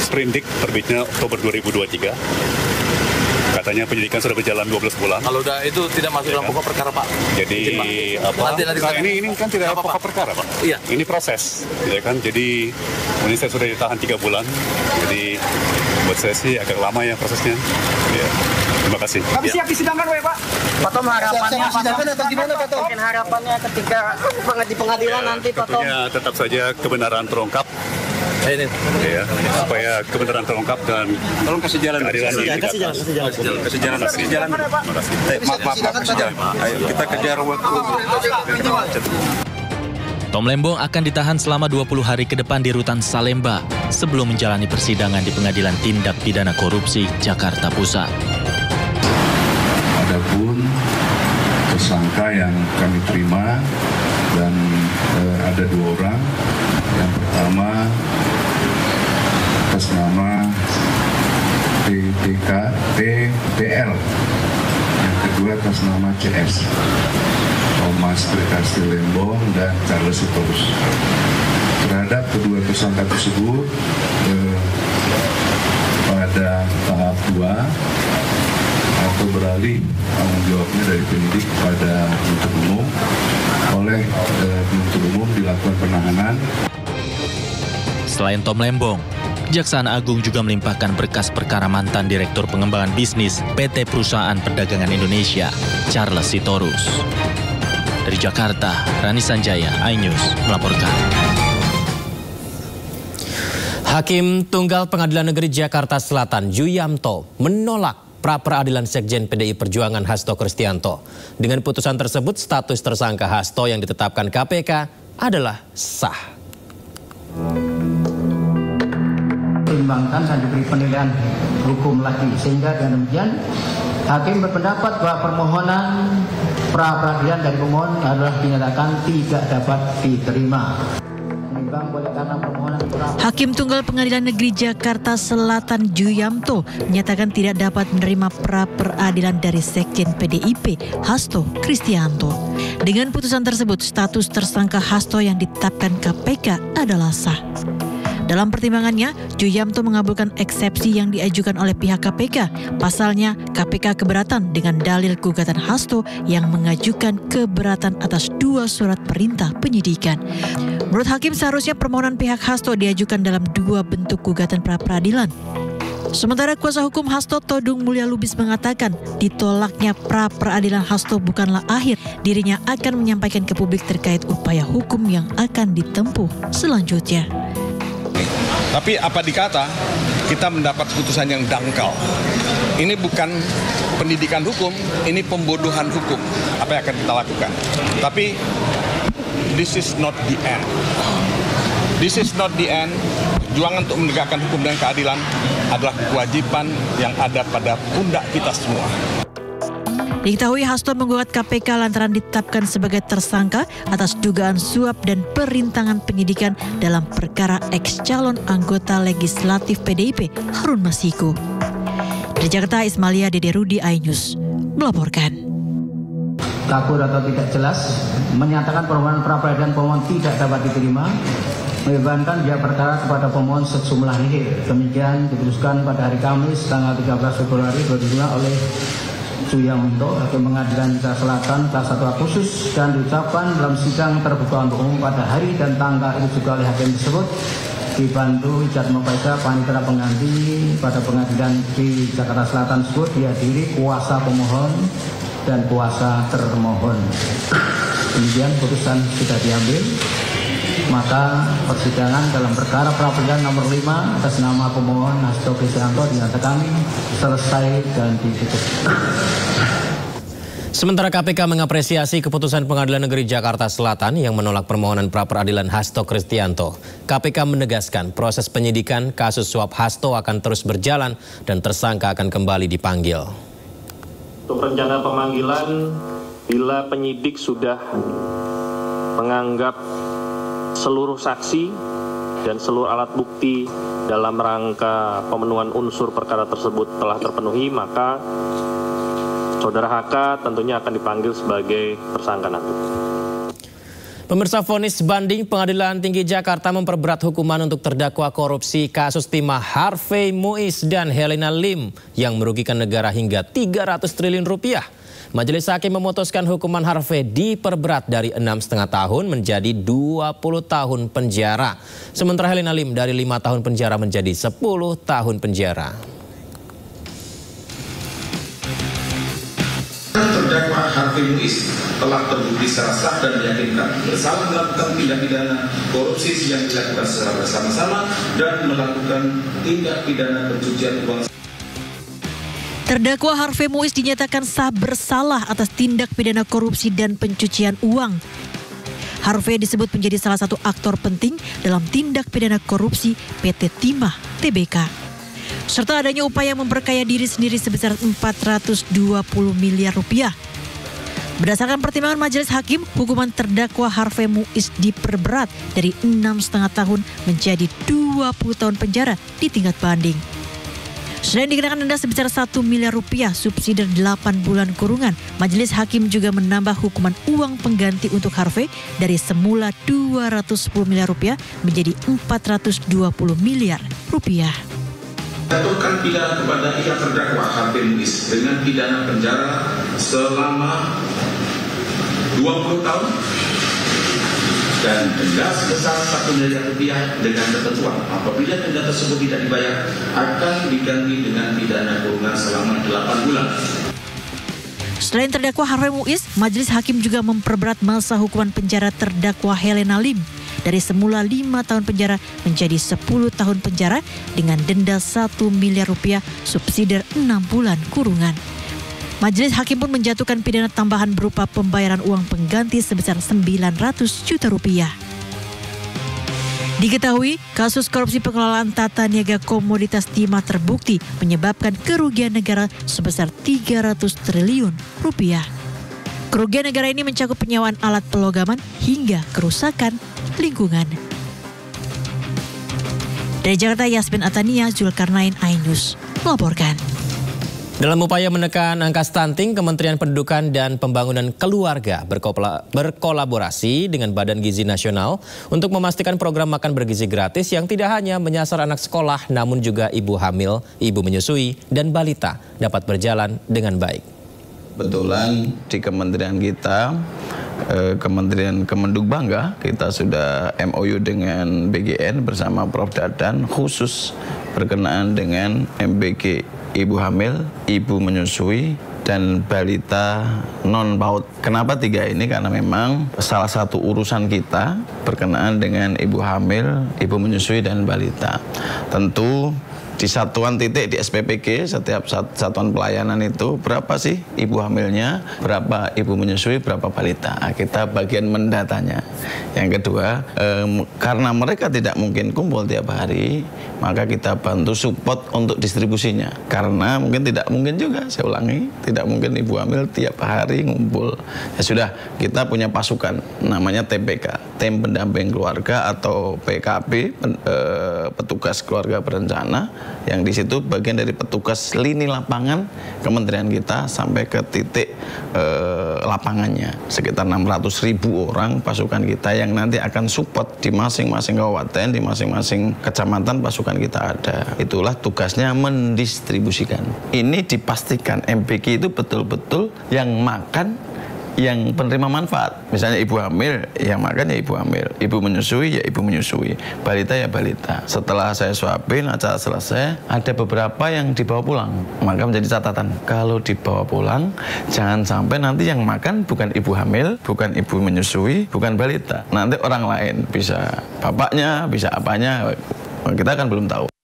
Speaker 9: Sprindik terbitnya Oktober 2023. Katanya penyidikan sudah berjalan 12 bulan.
Speaker 12: Kalau udah itu tidak masuk dalam pokok perkara Pak.
Speaker 9: Jadi ini kan tidak pokok perkara Pak.
Speaker 12: Iya.
Speaker 9: Ini proses, ya kan. Jadi ini saya sudah ditahan 3 bulan. Jadi buat saya sih agak lama ya prosesnya. Ya. Terima kasih.
Speaker 12: Kami siap disidangkan Pak. Pak Tom harapannya atau gimana Pak Tom? Mungkin harapannya ketika di pengadilan nanti Pak Tom.
Speaker 9: Tentunya tetap saja kebenaran terungkap.
Speaker 12: Ini
Speaker 9: ya, supaya kebenaran terungkap dan
Speaker 12: tolong kasih jalan.
Speaker 9: Kasih jalan.
Speaker 12: Maaf, kasih jalan. Ayo kita kejar waktu.
Speaker 15: Tom Lembong akan ditahan selama 20 hari ke depan di Rutan Salemba sebelum menjalani persidangan di Pengadilan Tindak Pidana Korupsi Jakarta Pusat.
Speaker 11: Adapun tersangka yang kami terima dan ada 2 orang. Yang pertama atas nama PPL, yang kedua atas nama CS, Thomas Trekasti Lembong dan Charles Sitorus. Terhadap kedua tersangka tersebut pada tahap 2 atau beralih tanggung jawabnya dari penyidik kepada penuntut umum, oleh penuntut umum dilakukan penahanan.
Speaker 15: Selain Tom Lembong, Kejaksaan Agung juga melimpahkan berkas perkara mantan Direktur Pengembangan Bisnis PT Perusahaan Perdagangan Indonesia, Charles Sitorus. Dari Jakarta, Rani Sanjaya, iNews melaporkan.
Speaker 1: Hakim Tunggal Pengadilan Negeri Jakarta Selatan, Juyamto, menolak pra-peradilan Sekjen PDI Perjuangan Hasto Kristianto. Dengan putusan tersebut, status tersangka Hasto yang ditetapkan KPK adalah sah.
Speaker 14: Pertimbangkan dan diberi penilaian hukum lagi, sehingga dengan demikian hakim berpendapat bahwa permohonan pra-peradilan dari pemohon adalah dinyatakan tidak dapat diterima.
Speaker 8: Hakim Tunggal Pengadilan Negeri Jakarta Selatan Juyamto menyatakan tidak dapat menerima pra-peradilan dari Sekjen PDIP Hasto Kristianto. Dengan putusan tersebut, status tersangka Hasto yang ditetapkan KPK adalah sah. Dalam pertimbangannya, Juyamto mengabulkan eksepsi yang diajukan oleh pihak KPK. Pasalnya, KPK keberatan dengan dalil gugatan Hasto yang mengajukan keberatan atas 2 surat perintah penyidikan. Menurut Hakim, seharusnya permohonan pihak Hasto diajukan dalam 2 bentuk gugatan pra-peradilan. Sementara kuasa hukum Hasto Todung Mulya Lubis mengatakan ditolaknya pra-peradilan Hasto bukanlah akhir. Dirinya akan menyampaikan ke publik terkait upaya hukum yang akan ditempuh selanjutnya.
Speaker 24: Tapi apa dikata, kita mendapat putusan yang dangkal. Ini bukan pendidikan hukum, ini pembodohan hukum. Apa yang akan kita lakukan? Tapi this is not the end. This is not the end. Perjuangan untuk menegakkan hukum dan keadilan adalah kewajiban yang ada pada pundak kita semua.
Speaker 8: Diketahui Hasto menggugat KPK lantaran ditetapkan sebagai tersangka atas dugaan suap dan perintangan penyidikan dalam perkara ex-calon anggota legislatif PDIP Harun Masiku. Dari Jakarta, Ismalia Dede Rudi, iNews melaporkan.
Speaker 14: kabur atau tidak jelas, menyatakan permohonan pra-peradilan pemohon tidak dapat diterima, membebankan biaya perkara kepada pemohon sejumlah nihil. Demikian diputuskan pada hari Kamis tanggal 13 Februari 2025 oleh Suyaminto, Hakim Pengadilan Negeri Selatan kelas 1 khusus, dan diucapkan dalam sidang terbuka untuk umum pada hari dan tanggal itu juga oleh hakim tersebut, dibantu Ijat Mufaida panitera pengganti pada pengadilan di Jakarta Selatan tersebut, dihadiri kuasa pemohon dan kuasa termohon. Kemudian putusan sudah diambil, maka persidangan dalam perkara pra-peradilan nomor 5 atas nama pemohon Hasto Kristianto dinyatakan selesai dan ditutup.
Speaker 1: Sementara KPK mengapresiasi keputusan Pengadilan Negeri Jakarta Selatan yang menolak permohonan pra-peradilan Hasto Kristianto. KPK menegaskan proses penyidikan kasus suap Hasto akan terus berjalan dan tersangka akan kembali dipanggil.
Speaker 13: Untuk rencana pemanggilan, bila penyidik sudah menganggap seluruh saksi dan seluruh alat bukti dalam rangka pemenuhan unsur perkara tersebut telah terpenuhi, maka Saudara HK tentunya akan dipanggil sebagai tersangka nanti.
Speaker 1: Pemirsa, vonis banding Pengadilan Tinggi Jakarta memperberat hukuman untuk terdakwa korupsi kasus timah Harvey Muiz dan Helena Lim yang merugikan negara hingga 300 triliun rupiah. Majelis Hakim memutuskan hukuman Harvey diperberat dari 6,5 tahun menjadi 20 tahun penjara. Sementara Helena Lim dari 5 tahun penjara menjadi 10 tahun penjara.
Speaker 16: Terdakwa Harvey Muiz telah terbukti secara sah dan meyakinkan bersalah melakukan tindak pidana korupsi yang dilakukan secara bersama-sama dan melakukan tindak pidana pencucian uang.
Speaker 8: Terdakwa Harvey Muiz dinyatakan sah bersalah atas tindak pidana korupsi dan pencucian uang. Harvey disebut menjadi salah satu aktor penting dalam tindak pidana korupsi PT Timah Tbk. Serta adanya upaya memperkaya diri sendiri sebesar 420 miliar rupiah. Berdasarkan pertimbangan Majelis Hakim, hukuman terdakwa Harvey Muiz diperberat dari 6,5 tahun menjadi 20 tahun penjara di tingkat banding. Selain dikenakan denda sebesar 1 miliar rupiah, subsidi 8 bulan kurungan, Majelis Hakim juga menambah hukuman uang pengganti untuk Harvey dari semula 210 miliar rupiah menjadi 420 miliar rupiah.
Speaker 16: Jatuhkan pidana kepada yang terdakwa Harvey Muiz dengan pidana penjara selama 20 tahun dan denda sebesar 1 miliar rupiah dengan ketentuan apabila denda tersebut tidak dibayar akan diganti dengan pidana kurungan selama 8 bulan.
Speaker 8: Selain terdakwa Harvey Muiz, Majelis Hakim juga memperberat masa hukuman penjara terdakwa Helena Lim dari semula 5 tahun penjara menjadi 10 tahun penjara dengan denda 1 miliar rupiah subsidi 6 bulan kurungan. Majelis Hakim pun menjatuhkan pidana tambahan berupa pembayaran uang pengganti sebesar 900 juta rupiah. Diketahui, kasus korupsi pengelolaan tata niaga komoditas timah terbukti menyebabkan kerugian negara sebesar 300 triliun rupiah. Kerugian negara ini mencakup penyewaan alat pelogaman hingga kerusakan lingkungan. Dari Jakarta, Yasmin Atania, Zulkarnain, iNews melaporkan.
Speaker 1: Dalam upaya menekan angka stunting, Kementerian Pendidikan dan Pembangunan Keluarga berkolaborasi dengan Badan Gizi Nasional untuk memastikan program makan bergizi gratis yang tidak hanya menyasar anak sekolah, namun juga ibu hamil, ibu menyusui, dan balita dapat berjalan dengan baik.
Speaker 17: Kebetulan di kementerian kita, Kementerian Kemenduk Bangga, kita sudah MOU dengan BGN bersama Prof. Dadan khusus berkenaan dengan MBG ibu hamil, ibu menyusui, dan balita non-PAUD. Kenapa 3 ini? Karena memang salah satu urusan kita berkenaan dengan ibu hamil, ibu menyusui, dan balita. Tentu di satuan titik di SPPG, setiap satuan pelayanan itu berapa sih ibu hamilnya, berapa ibu menyusui, berapa balita. Kita bagian mendatanya. Yang kedua, karena mereka tidak mungkin kumpul tiap hari, maka kita bantu support untuk distribusinya. Karena mungkin tidak mungkin juga, saya ulangi, tidak mungkin ibu hamil tiap hari ngumpul. Ya sudah, kita punya pasukan, namanya TPK, Tim Pendamping Keluarga atau PKB, Petugas Keluarga Berencana. yang di situ bagian dari petugas lini lapangan kementerian kita sampai ke titik lapangannya. Sekitar 600.000 orang pasukan kita yang nanti akan support di masing-masing kabupaten, di masing-masing kecamatan pasukan kita ada. Itulah tugasnya mendistribusikan. Ini dipastikan MBK itu betul-betul yang makan, yang penerima manfaat. Misalnya ibu hamil, yang makan ya ibu hamil. Ibu menyusui ya ibu menyusui. Balita ya balita. Setelah saya suapin, acara selesai, ada beberapa yang dibawa pulang. Maka menjadi catatan, kalau dibawa pulang, jangan sampai nanti yang makan bukan ibu hamil, bukan ibu menyusui, bukan balita. Nanti orang lain, bisa bapaknya, bisa apanya, kita kan belum tahu.